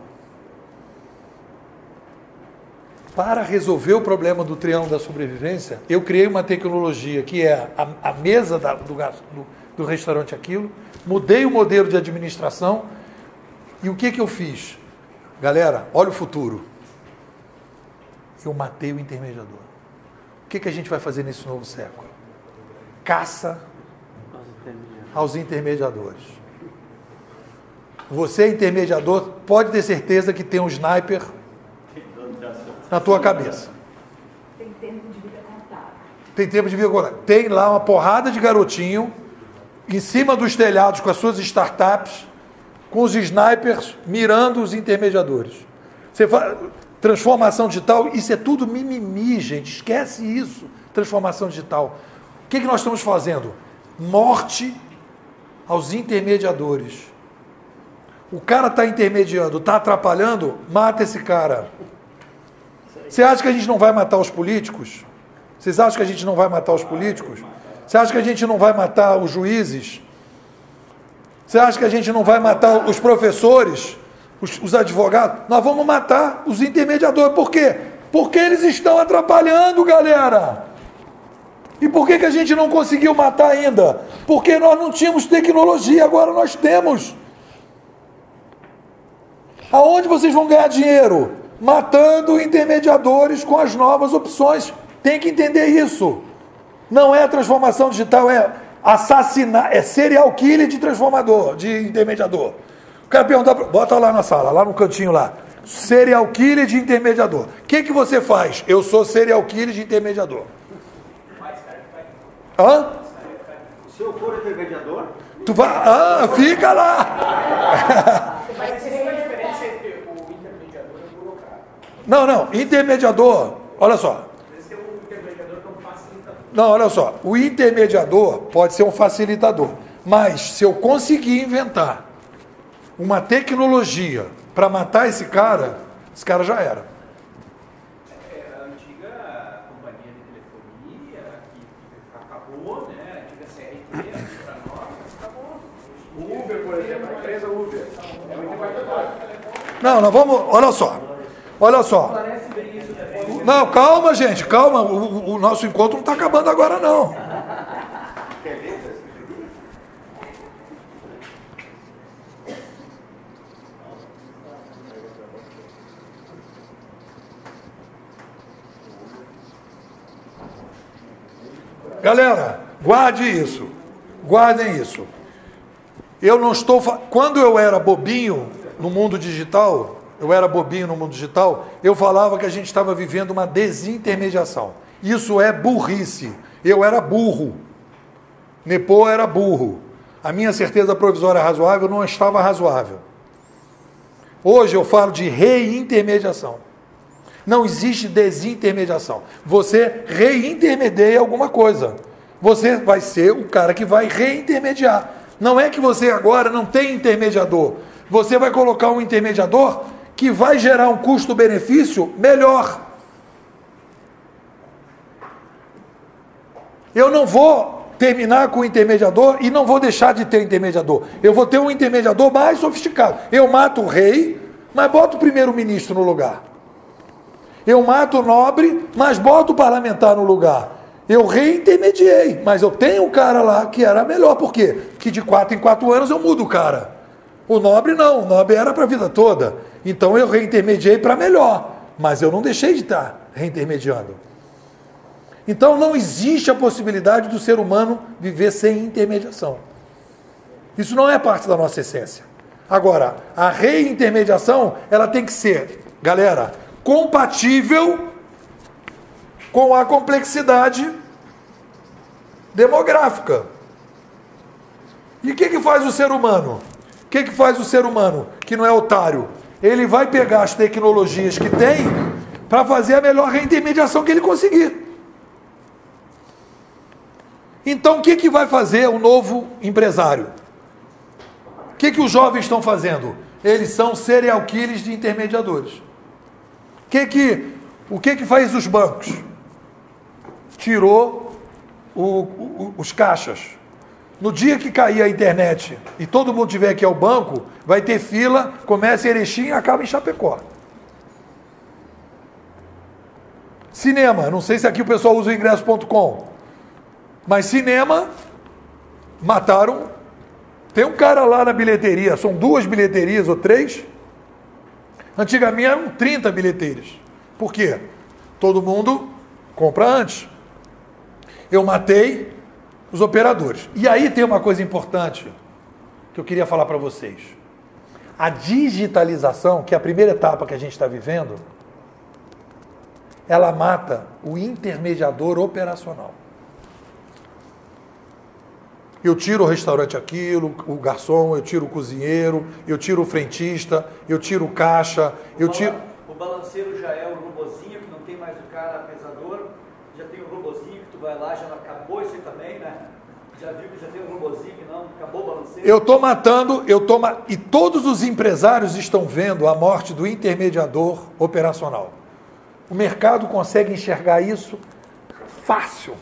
Para resolver o problema do triângulo da sobrevivência, eu criei uma tecnologia que é a mesa do restaurante Aquilo, mudei o modelo de administração e o que eu fiz? Galera, olha o futuro. Eu matei o intermediador. O que a gente vai fazer nesse novo século? Caça aos intermediadores. Você, intermediador, pode ter certeza que tem um sniper na tua cabeça. Tem tempo de vida contado. Tem tempo de vida contado. Tem lá uma porrada de garotinho em cima dos telhados com as suas startups, com os snipers mirando os intermediadores. Você fala, transformação digital, isso é tudo mimimi, gente. Esquece isso. Transformação digital. O que nós estamos fazendo? Morte aos intermediadores. O cara está intermediando, está atrapalhando, mata esse cara. Você acha que a gente não vai matar os políticos? Vocês acham que a gente não vai matar os políticos? Você acha que a gente não vai matar os juízes? Você acha que a gente não vai matar os professores, os advogados? Nós vamos matar os intermediadores. Por quê? Porque eles estão atrapalhando, galera. E por que a gente não conseguiu matar ainda? Porque nós não tínhamos tecnologia, agora nós temos. Aonde vocês vão ganhar dinheiro? Matando intermediadores com as novas opções. Tem que entender isso. Não é transformação digital, é assassinar, é serial killer de transformador, de intermediador. O cara perguntar, bota lá na sala, lá no cantinho lá. Serial killer de intermediador. O que você faz? Eu sou serial killer de intermediador. Hã? Se eu for intermediador? Tu vai, fica lá. Mas existe uma diferença entre o intermediador e o burocrata. Não, intermediador, olha só. Esse é um intermediador que é um facilitador. Não, olha só, o intermediador pode ser um facilitador, mas se eu conseguir inventar uma tecnologia para matar esse cara já era. A antiga companhia de telefonia que acabou, né? A antiga CRT, para nós, acabou. O Uber, por exemplo, a empresa Uber. É um intermediador. Não, nós vamos, olha só. Não, calma, gente, calma, o nosso encontro não está acabando agora, não. Galera, guardem isso. Eu não estou... Quando eu era bobinho no mundo digital, eu falava que a gente estava vivendo uma desintermediação. Isso é burrice. Eu era burro. Nepô era burro. A minha certeza provisória razoável não estava razoável. Hoje eu falo de reintermediação. Não existe desintermediação. Você reintermedia alguma coisa. Você vai ser o cara que vai reintermediar. Não é que você agora não tem intermediador. Você vai colocar um intermediador que vai gerar um custo-benefício melhor. Eu não vou terminar com o intermediador e não vou deixar de ter intermediador. Eu vou ter um intermediador mais sofisticado. Eu mato o rei, mas boto o primeiro-ministro no lugar. Eu mato o nobre, mas boto o parlamentar no lugar. Eu reintermediei, mas eu tenho um cara lá que era melhor. Por quê? Que de 4 em 4 anos eu mudo o cara. O nobre não, o nobre era para a vida toda. Então eu reintermediei para melhor, mas eu não deixei de estar reintermediando. Então não existe a possibilidade do ser humano viver sem intermediação. Isso não é parte da nossa essência. Agora, a reintermediação, ela tem que ser, galera, compatível com a complexidade demográfica. E o que faz o ser humano? O que faz o ser humano que não é otário? Ele vai pegar as tecnologias que tem para fazer a melhor reintermediação que ele conseguir. Então, o que vai fazer o novo empresário? O que os jovens estão fazendo? Eles são serial killers de intermediadores. O que faz os bancos? Tirou os caixas. No dia que cair a internet e todo mundo tiver que ir ao banco, vai ter fila, começa em Erechim e acaba em Chapecó. Cinema, não sei se aqui o pessoal usa o ingresso.com, mas cinema, mataram. Tem um cara lá na bilheteria, são 2 bilheterias ou 3. Antigamente eram 30 bilheteiras. Por quê? Todo mundo compra antes. Eu matei Os operadores. E aí tem uma coisa importante que eu queria falar para vocês. A digitalização, que é a primeira etapa que a gente está vivendo, ela mata o intermediador operacional. Eu tiro o restaurante aquilo, o garçom, eu tiro o cozinheiro, eu tiro o frentista, eu tiro o caixa, eu tiro... O balanceiro já é o robozinho, que não tem mais o cara pesador, já tem o robozinho que tu vai lá, já acabou isso aí também, né? Já viu que já tem um robozinho que não, acabou o balanceiro. Eu estou matando, e todos os empresários estão vendo a morte do intermediador operacional. O mercado consegue enxergar isso fácil,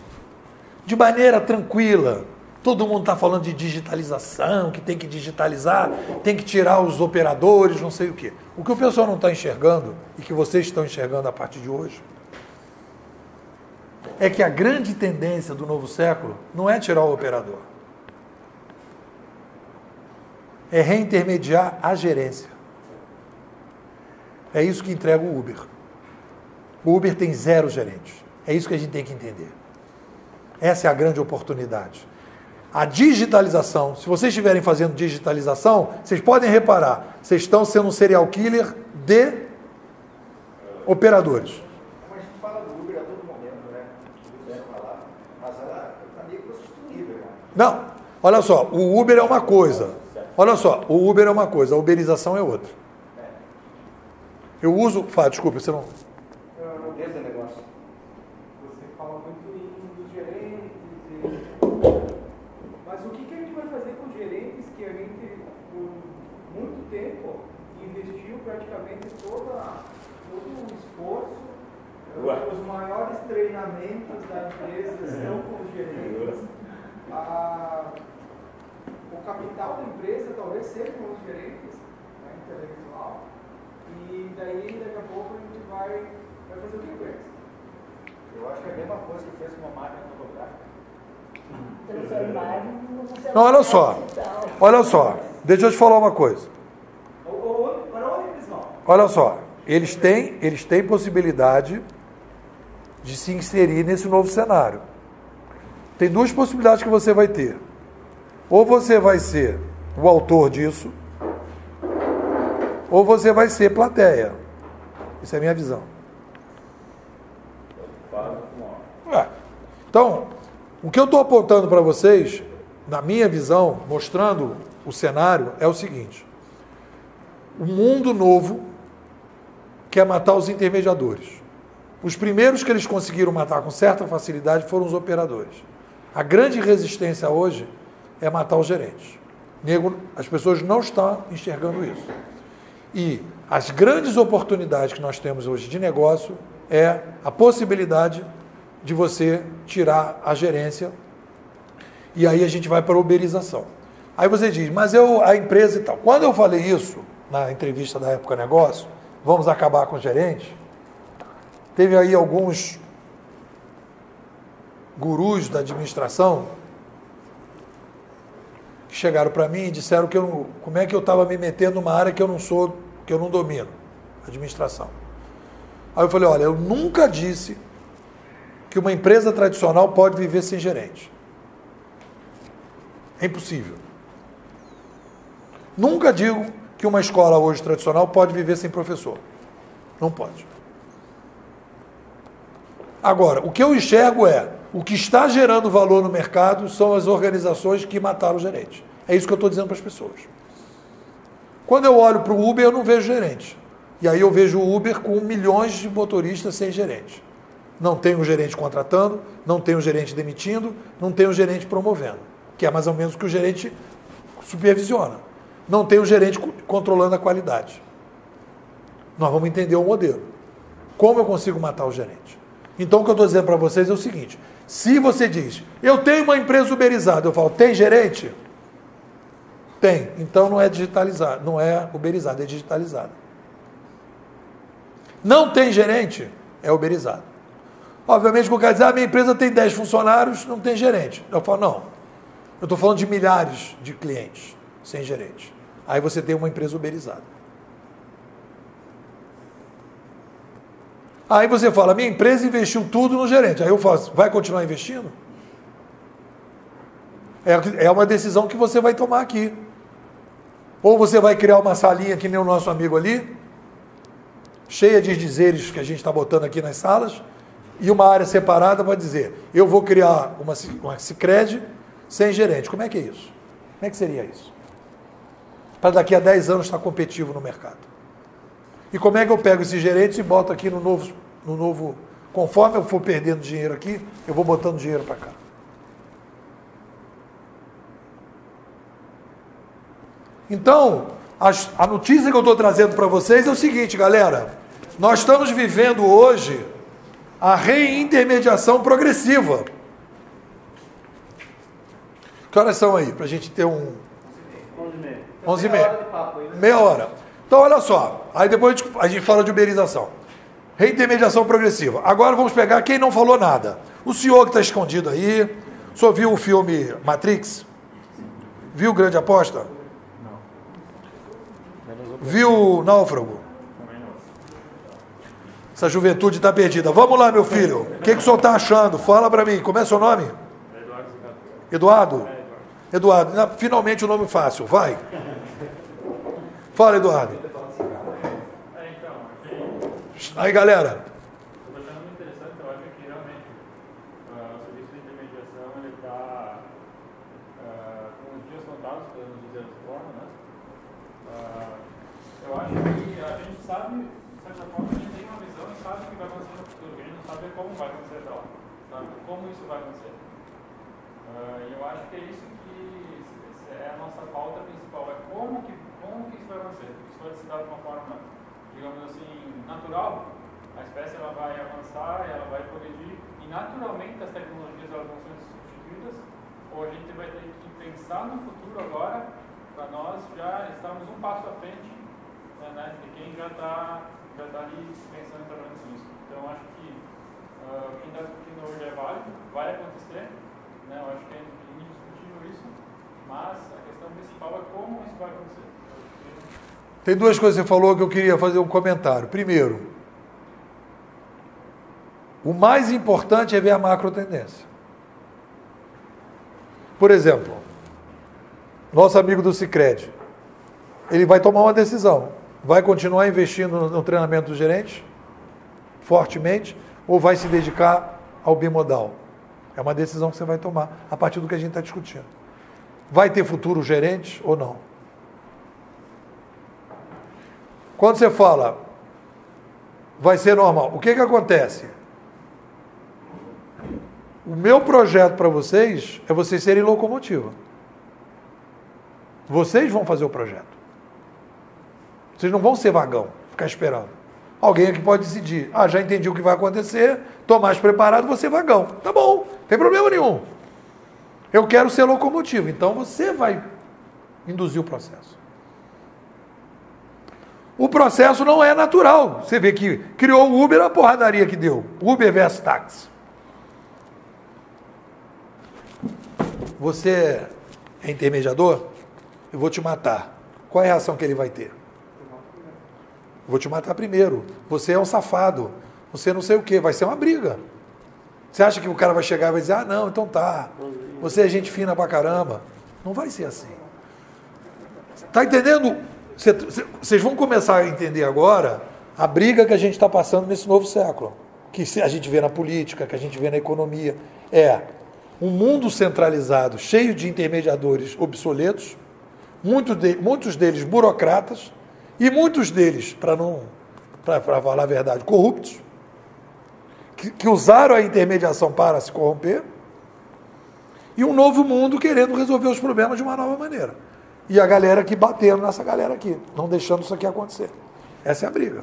de maneira tranquila. Todo mundo está falando de digitalização, que tem que digitalizar, tem que tirar os operadores, não sei o quê. O que o pessoal não está enxergando, e que vocês estão enxergando a partir de hoje, é que a grande tendência do novo século não é tirar o operador. É reintermediar a gerência. É isso que entrega o Uber. O Uber tem 0 gerentes. É isso que a gente tem que entender. Essa é a grande oportunidade. A digitalização, se vocês estiverem fazendo digitalização, vocês podem reparar, vocês estão sendo um serial killer de operadores. Como a gente fala do Uber a todo momento, né? Mas ela está meio prostituída, né? Não, olha só, o Uber é uma coisa. Olha só, o Uber é uma coisa, a uberização é outra. Eu uso... desculpa, você não... Esse negócio. Você fala muito dos gerentes Mas o que a gente vai fazer com gerentes que a gente, por muito tempo, investiu praticamente todo o esforço, os maiores treinamentos da empresa estão com os gerentes, o capital da empresa talvez seja com os gerentes, né, intelectual, e daí daqui a pouco a gente vai fazer o que com eles? Eu acho que é a mesma coisa que fez com uma máquina fotográfica. Não, olha só, deixa eu te falar uma coisa. Para onde eles vão? Olha só, eles têm possibilidade de se inserir nesse novo cenário. Tem 2 possibilidades que você vai ter. Ou você vai ser o autor disso, ou você vai ser plateia. Isso é a minha visão. Então, o que eu estou apontando para vocês, na minha visão, mostrando o cenário, é o seguinte. O mundo novo quer matar os intermediadores. Os primeiros que eles conseguiram matar com certa facilidade foram os operadores. A grande resistência hoje é matar os gerentes. As pessoas não estão enxergando isso. E as grandes oportunidades que nós temos hoje de negócio é a possibilidade de você tirar a gerência e aí a gente vai para a uberização. Aí você diz, mas a empresa e tal. Quando eu falei isso na entrevista da Época Negócio, vamos acabar com o gerente, teve aí alguns gurus da administração que chegaram para mim e disseram que como é que eu estava me metendo numa área que eu não domino, administração. Aí eu falei, olha, eu nunca disse que uma empresa tradicional pode viver sem gerente. É impossível. Nunca digo que uma escola hoje tradicional pode viver sem professor. Não pode. Agora, o que eu enxergo o que está gerando valor no mercado são as organizações que mataram o gerente. É isso que eu estou dizendo para as pessoas. Quando eu olho para o Uber, eu não vejo gerente. E aí eu vejo o Uber com milhões de motoristas sem gerente. Não tem um gerente contratando, não tem um gerente demitindo, não tem um gerente promovendo, que é mais ou menos o que o gerente supervisiona. Não tem um gerente controlando a qualidade. Nós vamos entender o modelo. Como eu consigo matar o gerente? Então, o que eu estou dizendo para vocês é o seguinte, se você diz, eu tenho uma empresa uberizada, eu falo, tem gerente? Tem. Então, não é digitalizado, não é uberizado, é digitalizado. Não tem gerente? É uberizado. Obviamente, o cara diz, minha empresa tem 10 funcionários, não tem gerente. Eu falo, não. Eu estou falando de milhares de clientes sem gerente. Aí você tem uma empresa uberizada. Aí você fala, minha empresa investiu tudo no gerente. Aí eu falo, vai continuar investindo? É uma decisão que você vai tomar aqui. Ou você vai criar uma salinha que nem o nosso amigo ali, cheia de dizeres que a gente está botando aqui nas salas, e uma área separada para dizer, eu vou criar uma Sicredi sem gerente. Como é que é isso? Como é que seria isso? Para daqui a 10 anos estar competitivo no mercado. E como é que eu pego esses gerentes e boto aqui no novo, conforme eu for perdendo dinheiro aqui, eu vou botando dinheiro para cá. Então, a notícia que eu estou trazendo para vocês é o seguinte, galera. Nós estamos vivendo hoje a reintermediação progressiva. Que horas são aí? Para a gente ter um... 11h30. Meia hora. Então, olha só. Aí depois a gente fala de uberização. Reintermediação progressiva. Agora vamos pegar quem não falou nada. O senhor que está escondido aí. O senhor viu o filme Matrix? Viu Grande Aposta? Viu Náufrago? Essa juventude está perdida. Vamos lá, meu filho. O que o senhor está achando? Fala para mim. Como é seu nome? Eduardo? Eduardo. Finalmente o nome fácil. Vai. Fala, Eduardo. Aí, galera. Estou achando muito interessante. Eu acho que realmente o serviço de intermediação ele está com os dias contados, podemos dizer dessa forma, né? Eu acho que a gente sabe, de certa forma, a gente tem uma visão e sabe o que vai acontecer no futuro. A gente não sabe como vai acontecer até lá, sabe? Como isso vai acontecer. E eu acho que é isso que é a nossa pauta principal, é como que isso vai acontecer. Isso vai se dar de uma forma, digamos assim, natural. A espécie ela vai avançar, ela vai progredir e naturalmente as tecnologias elas vão ser substituídas, ou a gente vai ter que pensar no futuro agora para nós já estarmos um passo à frente, né, de quem já está ali pensando e trabalhando com isso. Então acho que o que está discutindo hoje é válido, vai acontecer, né, eu acho que é indiscutível isso, mas a questão principal é como isso vai acontecer. Tem duas coisas que você falou que eu queria fazer um comentário. Primeiro, o mais importante é ver a macro tendência. Por exemplo, nosso amigo do Sicredi, ele vai tomar uma decisão. Vai continuar investindo no treinamento dos gerentes, fortemente, ou vai se dedicar ao bimodal? É uma decisão que você vai tomar a partir do que a gente está discutindo. Vai ter futuro gerente ou não? Quando você fala, vai ser normal, o que acontece? O meu projeto para vocês é vocês serem locomotiva. Vocês vão fazer o projeto. Vocês não vão ser vagão, ficar esperando. Alguém aqui pode decidir, já entendi o que vai acontecer, estou mais preparado, vou ser vagão. Tá bom, não tem problema nenhum. Eu quero ser locomotiva, então você vai induzir o processo. O processo não é natural. Você vê que criou o Uber, a porradaria que deu. Uber versus táxi. Você é intermediador? Eu vou te matar. Qual é a reação que ele vai ter? Eu vou te matar primeiro. Você é um safado. Você não sei o quê. Vai ser uma briga. Você acha que o cara vai chegar e vai dizer, não, então tá. Você é gente fina pra caramba. Não vai ser assim. Tá entendendo? Vocês vão começar a entender agora a briga que a gente está passando nesse novo século, que a gente vê na política, que a gente vê na economia, é um mundo centralizado, cheio de intermediadores obsoletos, muitos deles burocratas, e muitos deles, para falar a verdade, corruptos, que usaram a intermediação para se corromper, e um novo mundo querendo resolver os problemas de uma nova maneira. E a galera aqui batendo nessa galera aqui, não deixando isso aqui acontecer. Essa é a briga.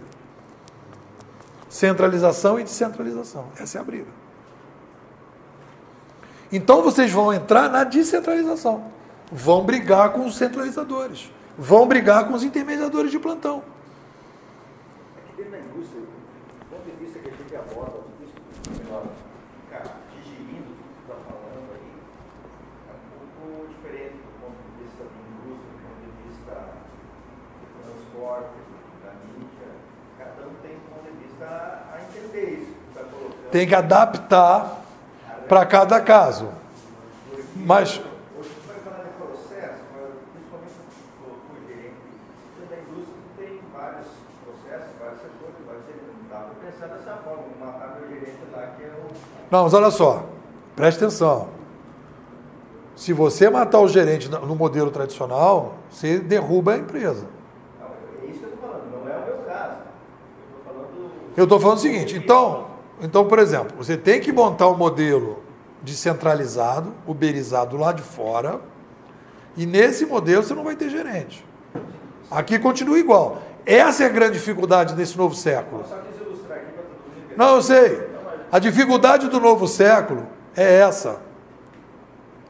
Centralização e descentralização. Essa é a briga. Então vocês vão entrar na descentralização. Vão brigar com os centralizadores. Vão brigar com os intermediadores de plantão. Aqui dentro da indústria, do ponto de vista que a gente aborda, ficar digerindo o que você está falando aí, é um pouco diferente do ponto de vista da indústria, do ponto de vista do transporte, da mídia. Cada um tem um ponto de vista a entender isso. Tá colocando. Tem que adaptar para cada caso. Mas Hoje estava pensando dessa forma, matar meu gerente lá, que é o... Não, mas olha só, preste atenção. Se você matar o gerente no modelo tradicional, você derruba a empresa. Não, é isso que eu estou falando, não é o meu caso. Eu estou falando o seguinte, então, por exemplo, você tem que montar um modelo descentralizado, uberizado lá de fora, e nesse modelo você não vai ter gerente. Aqui continua igual. Essa é a grande dificuldade desse novo século. Só quis ilustrar aqui para todo mundo. Não, eu sei. A dificuldade do novo século é essa.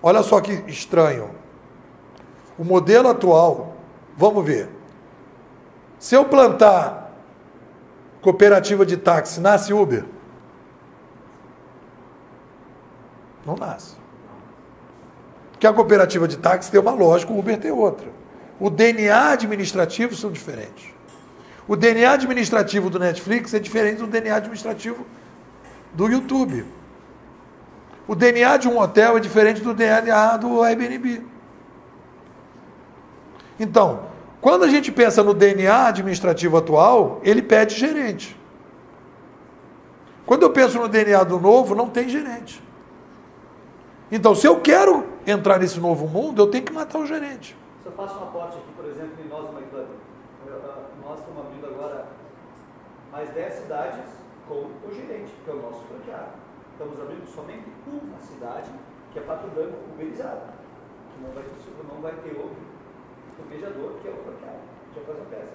Olha só que estranho. O modelo atual, vamos ver. Se eu plantar cooperativa de táxi, nasce Uber? Não nasce. Porque a cooperativa de táxi tem uma lógica, o Uber tem outra. O DNA administrativo são diferentes. O DNA administrativo do Netflix é diferente do DNA administrativo do YouTube. O DNA de um hotel é diferente do DNA do Airbnb. Então, quando a gente pensa no DNA administrativo atual, ele pede gerente. Quando eu penso no DNA do novo, não tem gerente. Então, se eu quero entrar nesse novo mundo, eu tenho que matar o gerente. Se eu faço um aporte aqui, por exemplo, em nós, McLaren, nós estamos abrindo agora mais 10 cidades com o gerente, que é o nosso franqueado. Estamos abrindo somente uma cidade, que é Pato Branco, uberizada, que não vai ter outro planejador, que é o franqueado. Deixa eu fazer uma peça.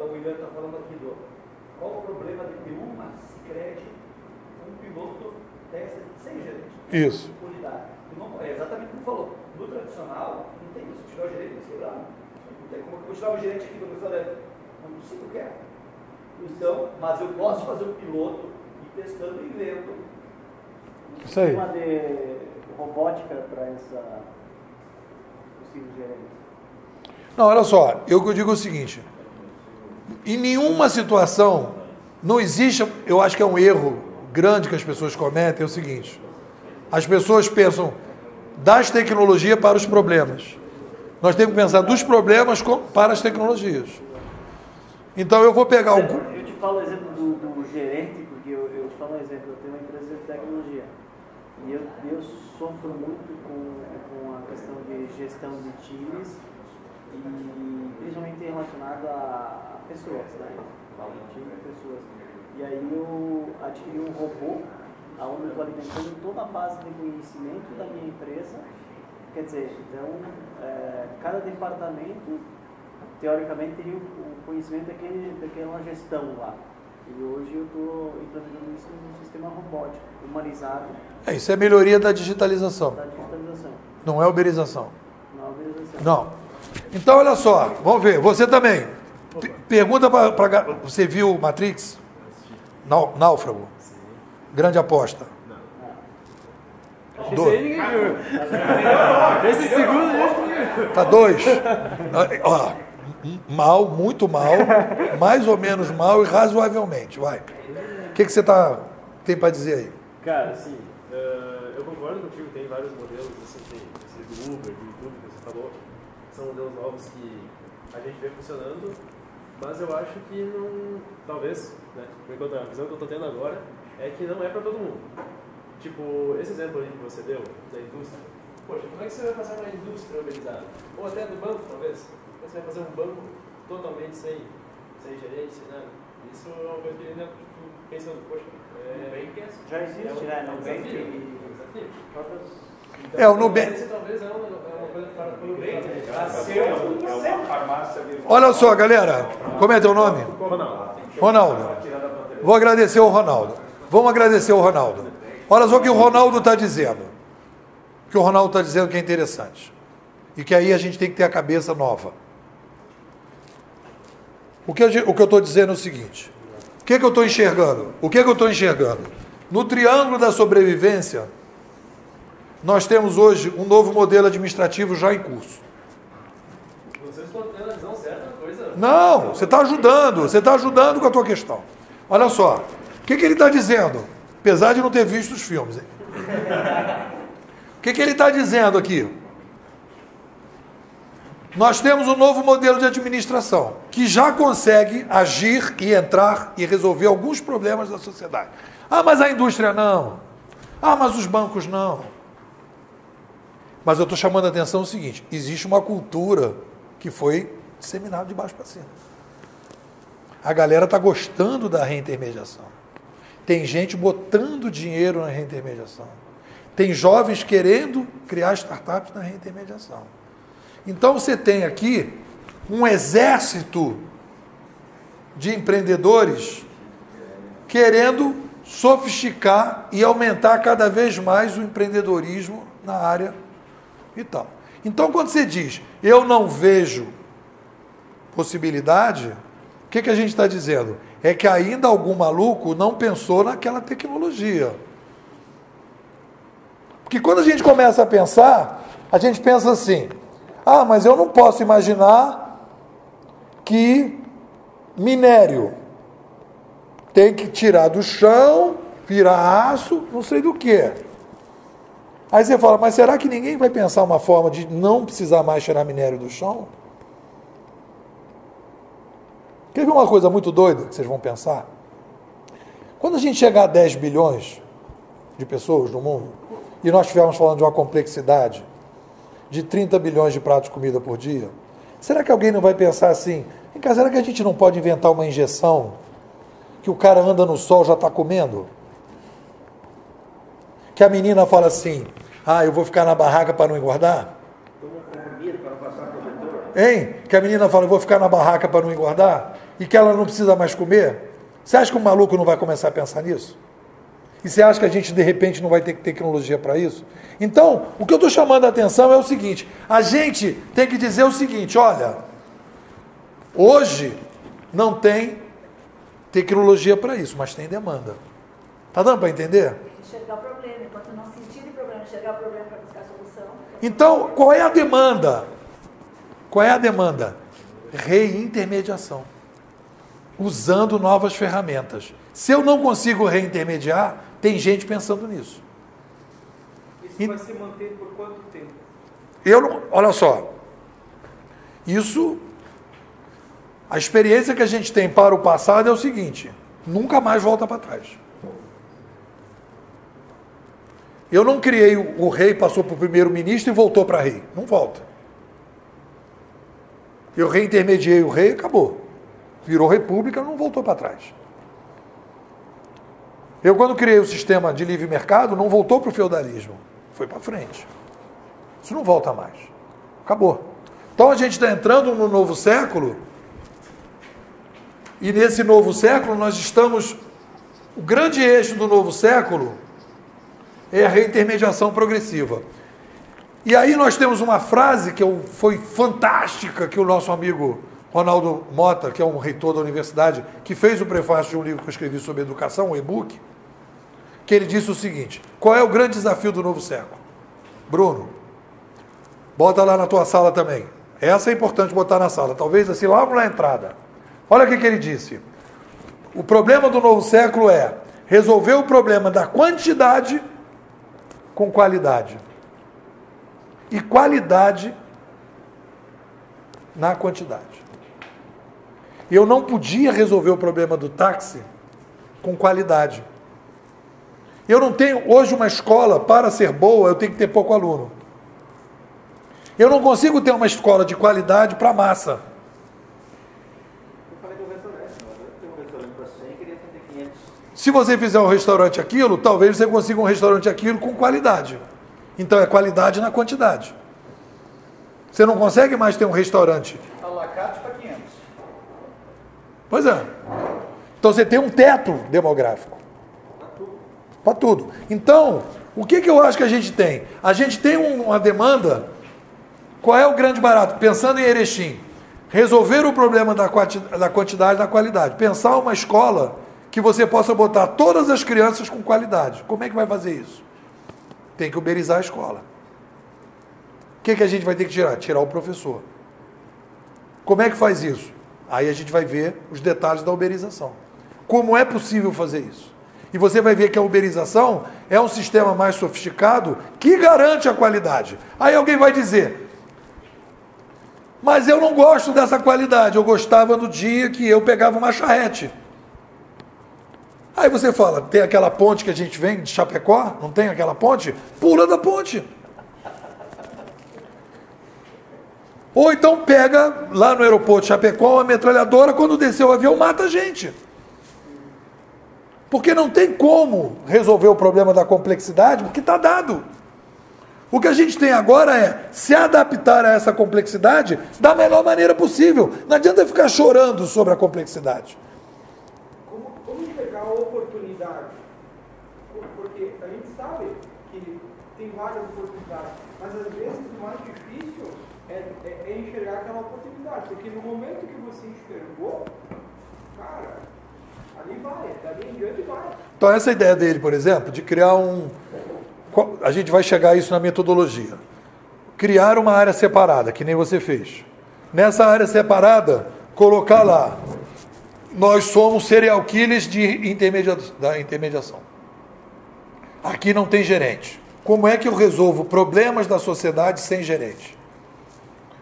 O William está falando aqui qual o problema de ter uma Sicredi, um piloto dessa sem gerente. Isso. Unidade. É exatamente como falou. No tradicional, não tem isso. Se tiver o gerente, vai se quebrar. Não tem como eu tirar o gerente aqui do restaurante. Não consigo, quero. Então, mas eu posso fazer um piloto e testando e vendo. Isso aí. Uma de robótica para essa possível gerente. Não, olha só, eu digo o seguinte, em nenhuma situação, não existe, eu acho que é um erro grande que as pessoas cometem, é o seguinte, as pessoas pensam das tecnologias para os problemas. Nós temos que pensar dos problemas para as tecnologias. Então eu vou pegar Eu te falo o exemplo do gerente, porque eu te falo um exemplo, eu tenho uma empresa de tecnologia e eu sofro muito com a questão de gestão de times e principalmente relacionado a pessoas, né? Falo de time e pessoas. E aí eu adquiri um robô onde eu estou alimentando toda a base de conhecimento da minha empresa. Quer dizer, então, cada departamento, teoricamente, teria o conhecimento daquela gestão lá. E hoje eu estou implementando isso num sistema robótico, humanizado. Isso é melhoria da digitalização. Não é uberização. Não é uberização. Não. Então, olha só, vamos ver, você também. Pergunta para... Você viu Matrix? Náufrago? Grande aposta. Esse aí ninguém viu. Esse segundo... Tá 2. Ó, mal, muito mal, mais ou menos mal e razoavelmente. Vai. O que você tem para dizer aí? Cara, assim, eu concordo contigo, tem vários modelos, assim, tem esse do Uber, do YouTube, que você falou, são modelos novos que a gente vê funcionando, mas eu acho que não, talvez, né, por enquanto a visão que eu estou tendo agora é que não é para todo mundo. Tipo, esse exemplo aí que você deu, da indústria, poxa, como é que você vai passar uma indústria organizada? Ou até do banco, talvez? Você vai fazer um banco totalmente sem gerente, sem nada. Isso é uma coisa que ainda fico pensando, poxa, já existe, né? É um desafio. O Nubank. Talvez é uma coisa para o Nubank. É uma farmácia virtual. Olha só, galera, como é teu nome? Ronaldo. Vou agradecer ao Ronaldo. Vamos agradecer ao Ronaldo. Olha só o que o Ronaldo está dizendo. O que o Ronaldo está dizendo que é interessante. E que aí a gente tem que ter a cabeça nova. O que eu estou dizendo é o seguinte. O que eu estou enxergando? O que eu estou enxergando? No triângulo da sobrevivência, nós temos hoje um novo modelo administrativo já em curso. Vocês estão tendo a visão certa da coisa? Não, você está ajudando com a tua questão. Olha só, o que ele está dizendo? Apesar de não ter visto os filmes. Hein? O que ele está dizendo aqui? nós temos um novo modelo de administração, que já consegue agir e entrar e resolver alguns problemas da sociedade. Ah, mas a indústria não. Ah, mas os bancos não. Mas eu estou chamando a atenção o seguinte, existe uma cultura que foi disseminada de baixo para cima. A galera está gostando da reintermediação. Tem gente botando dinheiro na reintermediação. Tem jovens querendo criar startups na reintermediação. Então você tem aqui um exército de empreendedores querendo sofisticar e aumentar cada vez mais o empreendedorismo na área e tal. Então quando você diz, eu não vejo possibilidade, o que a gente está dizendo? É que ainda algum maluco não pensou naquela tecnologia. Porque quando a gente começa a pensar, a gente pensa assim, ah, mas eu não posso imaginar que minério tem que tirar do chão, virar aço, não sei do que. Aí você fala, mas será que ninguém vai pensar uma forma de não precisar mais tirar minério do chão? Quer ver uma coisa muito doida que vocês vão pensar? Quando a gente chegar a 10 bilhões de pessoas no mundo, e nós estivermos falando de uma complexidade de 30 bilhões de pratos de comida por dia, será que alguém não vai pensar assim, será que a gente não pode inventar uma injeção que o cara anda no sol já está comendo? Que a menina fala assim, ah, eu vou ficar na barraca para não engordar? Hein? Que a menina fala, eu vou ficar na barraca para não engordar? E que ela não precisa mais comer? Você acha que o maluco não vai começar a pensar nisso? E você acha que a gente, de repente, não vai ter tecnologia para isso? Então, o que eu estou chamando a atenção é o seguinte, a gente tem que dizer o seguinte, olha, hoje não tem tecnologia para isso, mas tem demanda. Está dando para entender? Enxergar o problema, enquanto não sentir o problema, enxergar o problema para buscar a solução. Então, qual é a demanda? Qual é a demanda? Reintermediação. Usando novas ferramentas. Se eu não consigo reintermediar, tem gente pensando nisso. Isso vai se manter por quanto tempo? Olha só. Isso, a experiência que a gente tem para o passado é o seguinte, nunca mais volta para trás. Eu não criei o rei, passou para o primeiro-ministro e voltou para rei. Não volta. Eu reintermediei o rei, acabou. Virou república, não voltou para trás. Eu, quando criei o sistema de livre mercado, não voltou para o feudalismo. Foi para frente. Isso não volta mais. Acabou. Então a gente está entrando no novo século, e nesse novo século nós estamos... O grande eixo do novo século é a reintermediação progressiva. E aí nós temos uma frase que foi fantástica, que o nosso amigo Ronaldo Mota, que é um reitor da universidade, que fez o prefácio de um livro que eu escrevi sobre educação, um e-book, que ele disse o seguinte, qual é o grande desafio do novo século? Bruno, bota lá na tua sala também. Essa é importante botar na sala, talvez assim logo na entrada. Olha o que ele disse. O problema do novo século é resolver o problema da quantidade com qualidade. E qualidade na quantidade. Eu não podia resolver o problema do táxi com qualidade. Eu não tenho, hoje uma escola, para ser boa, eu tenho que ter pouco aluno. Eu não consigo ter uma escola de qualidade para massa. Eu falei do restaurante, mas eu tenho um restaurante para 100 e queria atender 500. Se você fizer um restaurante aquilo, talvez você consiga um restaurante aquilo com qualidade. Então é qualidade na quantidade. Você não consegue mais ter um restaurante. Alacate para 500. Pois é. Então você tem um teto demográfico. Para tudo. Então, o que eu acho que a gente tem? A gente tem uma demanda. Qual é o grande barato? Pensando em Erechim, resolver o problema da quantidade e da qualidade. Pensar uma escola que você possa botar todas as crianças com qualidade. Como é que vai fazer isso? Tem que uberizar a escola. O que a gente vai ter que tirar? Tirar o professor. Como é que faz isso? Aí a gente vai ver os detalhes da uberização. Como é possível fazer isso? E você vai ver que a uberização é um sistema mais sofisticado que garante a qualidade. Aí alguém vai dizer, Mas eu não gosto dessa qualidade. Eu gostava no dia que eu pegava uma charrete. Aí você fala, tem aquela ponte que a gente vem de Chapecó? Não tem aquela ponte? Pula da ponte. Ou então pega lá no aeroporto de Chapecó uma metralhadora, quando descer o avião mata a gente. Porque não tem como resolver o problema da complexidade, porque está dado. O que a gente tem agora é se adaptar a essa complexidade da melhor maneira possível. Não adianta ficar chorando sobre a complexidade. Como pegar a oportunidade? Porque a gente sabe que tem várias oportunidades, mas às vezes o mais difícil é enxergar aquela oportunidade. Porque no momento que você enxergou, cara, ali vai, dali em diante vai. Então essa ideia dele, por exemplo, de criar a gente vai chegar a isso na metodologia. Criar uma área separada, que nem você fez. Nessa área separada, colocar lá, nós somos serial killers da intermediação. Aqui não tem gerente. Como é que eu resolvo problemas da sociedade sem gerente?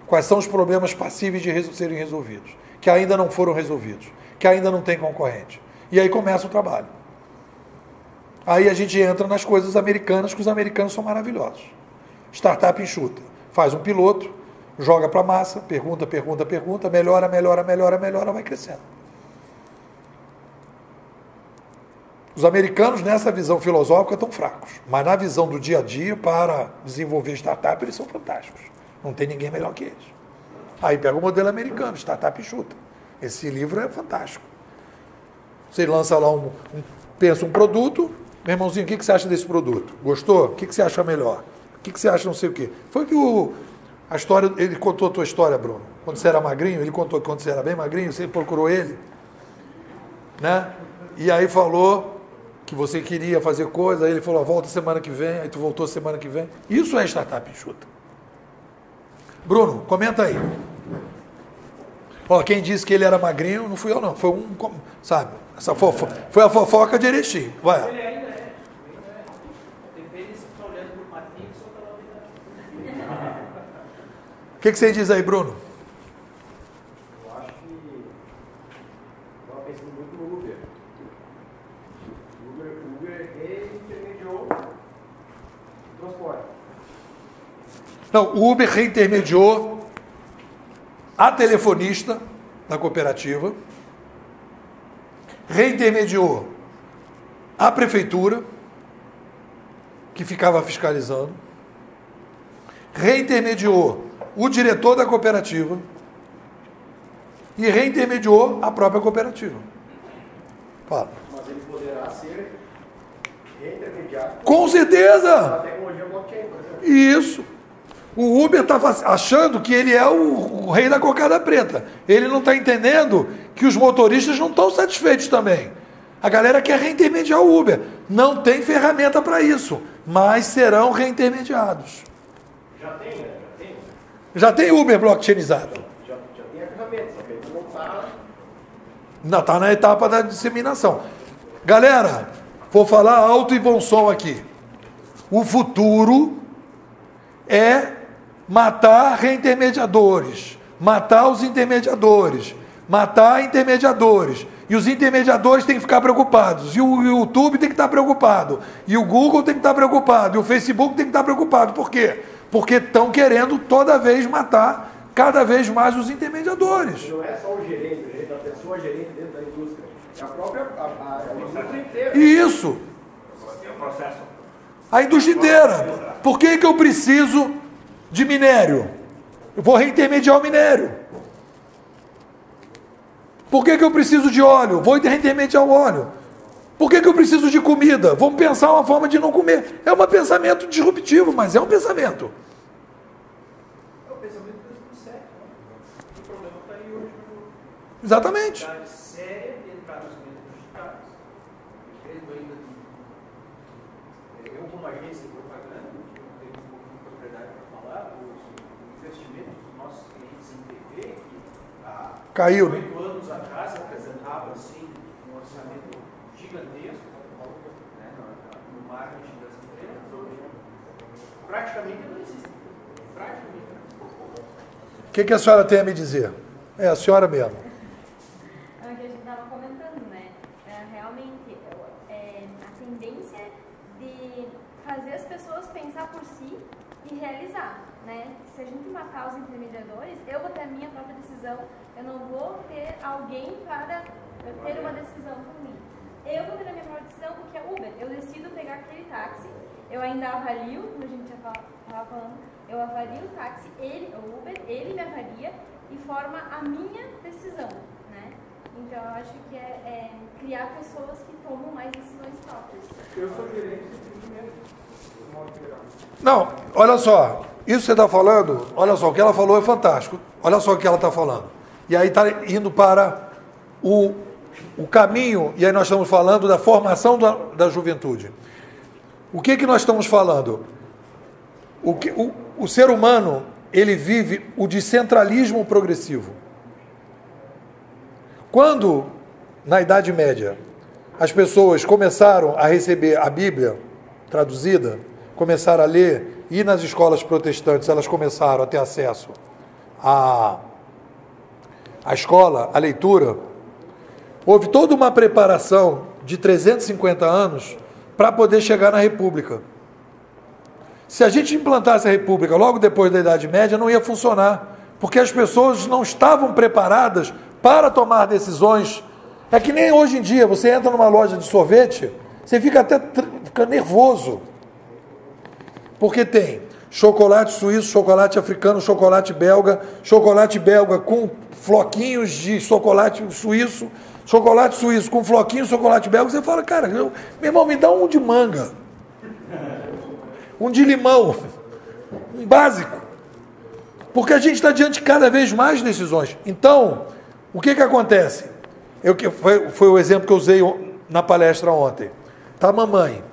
Quais são os problemas passíveis de serem resolvidos? Que ainda não foram resolvidos, que ainda não tem concorrente. E aí começa o trabalho. Aí a gente entra nas coisas americanas, que os americanos são maravilhosos. Startup enxuta. Faz um piloto, joga para a massa, pergunta, melhora, vai crescendo. Os americanos, nessa visão filosófica, estão fracos. Mas na visão do dia a dia, para desenvolver startup, eles são fantásticos. Não tem ninguém melhor que eles. Aí pega o modelo americano, startup enxuta. Esse livro é fantástico. Você lança lá pensa um produto, meu irmãozinho, o que você acha desse produto? Gostou? O que você acha melhor? O que você acha não sei o quê? Foi que a história, ele contou a tua história, Bruno. Quando você era magrinho, ele contou que quando você era bem magrinho, você procurou ele, né? E aí falou que você queria fazer coisa, aí ele falou, volta semana que vem, aí tu voltou semana que vem. Isso é startup enxuta. Bruno, comenta aí. Ó, quem disse que ele era magrinho, não fui eu não, foi sabe? Foi a fofoca de Erechim. Vai. Ele ainda é. Depende se está olhando para o Matrix ou pela vida. O que você diz aí, Bruno? Eu acho que estava pensando muito no Uber. O Uber reintermediou o transporte. Não, o Uber reintermediou a telefonista da cooperativa, reintermediou a prefeitura, que ficava fiscalizando, reintermediou o diretor da cooperativa e reintermediou a própria cooperativa. Fala. Mas ele poderá ser reintermediado Com certeza! pela tecnologia blockchain, por exemplo. Isso. O Uber está achando que ele é o rei da cocada preta. Ele não está entendendo que os motoristas não estão satisfeitos também. A galera quer reintermediar o Uber. Não tem ferramenta para isso, mas serão reintermediados. Já tem, né? Já tem Uber blockchainizado. Já tem a ferramenta, só que ele não está... Ainda está na etapa da disseminação. Galera, vou falar alto e bom som aqui. O futuro é matar reintermediadores, matar os intermediadores, matar intermediadores. E os intermediadores têm que ficar preocupados. E o YouTube tem que estar preocupado. E o Google tem que estar preocupado. E o Facebook tem que estar preocupado. Por quê? Porque estão querendo toda vez matar cada vez mais os intermediadores. Não é só o gerente da pessoa gerente dentro da indústria. É a própria a indústria inteira. Isso. É um processo. A indústria inteira. Por que eu preciso de minério? Eu vou reintermediar o minério. Por que eu preciso de óleo? Vou reintermediar o óleo. Por que eu preciso de comida? Vamos pensar uma forma de não comer. É um pensamento disruptivo, mas é um pensamento. É o pensamento do sério, né? O problema está aí hoje Exatamente. no séria de entrar nos meios digitais. Dependo ainda eu como agência de propaganda, eu tenho um pouco de propriedade para falar, os investimentos dos nossos clientes em TV, que há Caiu, né? 8 anos atrás apresentava assim, um orçamento gigantesco, né, no marketing das empresas, hoje praticamente não existe. Praticamente não. O que a senhora tem a me dizer? É a senhora mesmo. É o que a gente estava comentando, né? Realmente, a tendência de fazer as pessoas pensar por si e realizar, né? Se a gente matar os intermediadores, eu vou ter a minha própria decisão, eu não vou ter alguém para ter uma decisão por mim. Eu vou ter a minha própria decisão porque é Uber. Eu decido pegar aquele táxi, eu ainda avalio, como a gente já estava falando, eu avalio o táxi, o Uber, ele me avalia e forma a minha decisão, né? Então eu acho que é criar pessoas que tomam mais decisões próprias. Eu sou gerente de atendimento, de modo geral. Não, olha só, isso que você está falando, olha só, o que ela falou é fantástico. Olha só o que ela está falando. E aí está indo para o caminho, e aí nós estamos falando da formação da juventude. O que nós estamos falando? O ser humano, ele vive o descentralismo progressivo. Quando, na Idade Média, as pessoas começaram a receber a Bíblia traduzida, começaram a ler, e nas escolas protestantes elas começaram a ter acesso à escola, à leitura, houve toda uma preparação de 350 anos para poder chegar na República. Se a gente implantasse a República logo depois da Idade Média, não ia funcionar, porque as pessoas não estavam preparadas para tomar decisões. É que nem hoje em dia, você entra numa loja de sorvete, você fica nervoso, porque tem chocolate suíço, chocolate africano, chocolate belga com floquinhos de chocolate suíço com floquinhos de chocolate belga. Você fala, cara, meu irmão, me dá um de manga, um de limão, um básico, porque a gente está diante de cada vez mais decisões. Então, o que acontece? Foi o exemplo que eu usei na palestra ontem. Tá, mamãe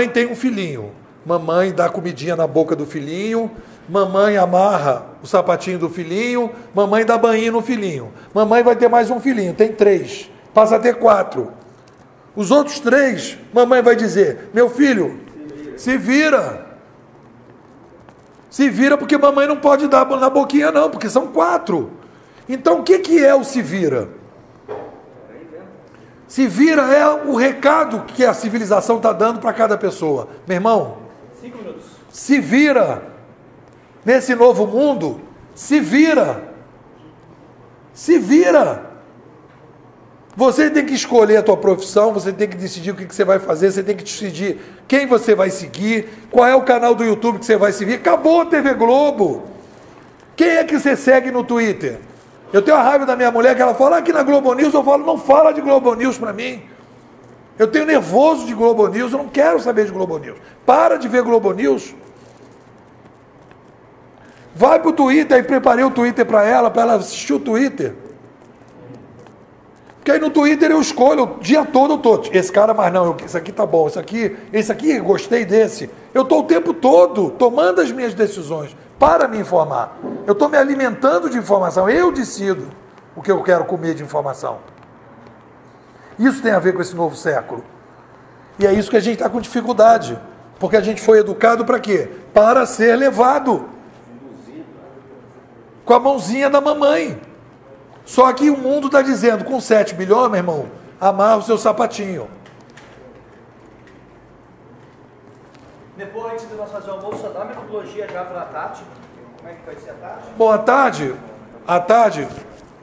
tem um filhinho, mamãe dá comidinha na boca do filhinho, mamãe amarra o sapatinho do filhinho, mamãe dá banho no filhinho, mamãe vai ter mais um filhinho, tem 3, passa a ter 4. Os outros 3, mamãe vai dizer, meu filho, se vira porque mamãe não pode dar na boquinha não, porque são 4. Então o que é o se vira? Se vira é o recado que a civilização está dando para cada pessoa. Meu irmão, 5 minutos. Se vira nesse novo mundo, se vira. Você tem que escolher a tua profissão, você tem que decidir o que você vai fazer, você tem que decidir quem você vai seguir, qual é o canal do YouTube que você vai seguir. Acabou a TV Globo. Quem é que você segue no Twitter? Eu tenho a raiva da minha mulher que ela fala aqui na Globo News, eu falo, não fala de Globo News para mim. Eu tenho nervoso de Globo News, eu não quero saber de Globo News. Para de ver Globo News. Vai para o Twitter, aí preparei o Twitter para ela assistir o Twitter. Porque aí no Twitter eu escolho, o dia todo eu estou, esse cara, mas não, esse aqui tá bom, esse aqui, gostei desse. Eu estou o tempo todo tomando as minhas decisões para me informar. Eu estou me alimentando de informação, eu decido o que eu quero comer de informação. Isso tem a ver com esse novo século. E é isso que a gente está com dificuldade, porque a gente foi educado para quê? Para ser levado com a mãozinha da mamãe. Só que o mundo está dizendo, com 7 bilhões, meu irmão, amarra o seu sapatinho. Depois, antes de nós fazer o almoço, só dá uma metodologia já para a Tati. Como é que vai ser a Tati? Bom, à tarde,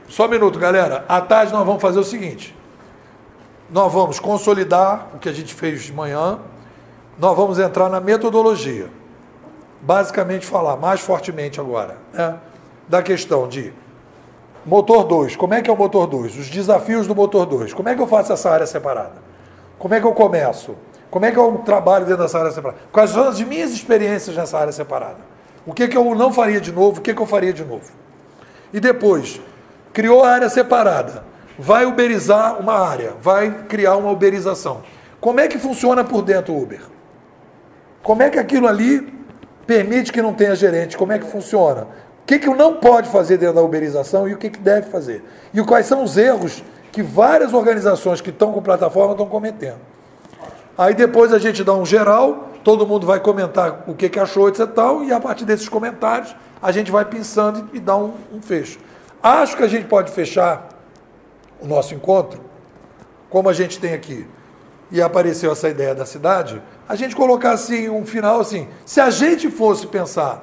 só um minuto, galera. À tarde nós vamos fazer o seguinte. Nós vamos consolidar o que a gente fez de manhã. Nós vamos entrar na metodologia. Basicamente falar mais fortemente agora, né, da questão de motor 2. Como é que é o motor 2? Os desafios do motor 2. Como é que eu faço essa área separada? Como é que eu começo? Como é que eu trabalho dentro dessa área separada? Quais são as minhas experiências nessa área separada? O que eu não faria de novo? O que eu faria de novo? E depois, criou a área separada. Vai uberizar uma área. Vai criar uma uberização. Como é que funciona por dentro o Uber? Como é que aquilo ali permite que não tenha gerente? Como é que funciona? O que não pode fazer dentro da uberização e o que deve fazer? E quais são os erros que várias organizações que estão com plataforma estão cometendo? Aí depois a gente dá um geral, todo mundo vai comentar o que achou, etc. E a partir desses comentários, a gente vai pensando e dá um fecho. Acho que a gente pode fechar o nosso encontro, como a gente tem aqui, e apareceu essa ideia da cidade, a gente colocar assim um final assim, se a gente fosse pensar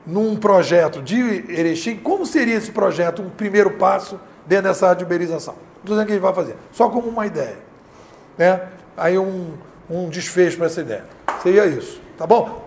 num projeto de Erechim, como seria esse projeto, um primeiro passo dentro dessa área de uberização? Não estou dizendo que a gente vai fazer, só como uma ideia. Né? Aí um desfecho para essa ideia. Seria isso, tá bom?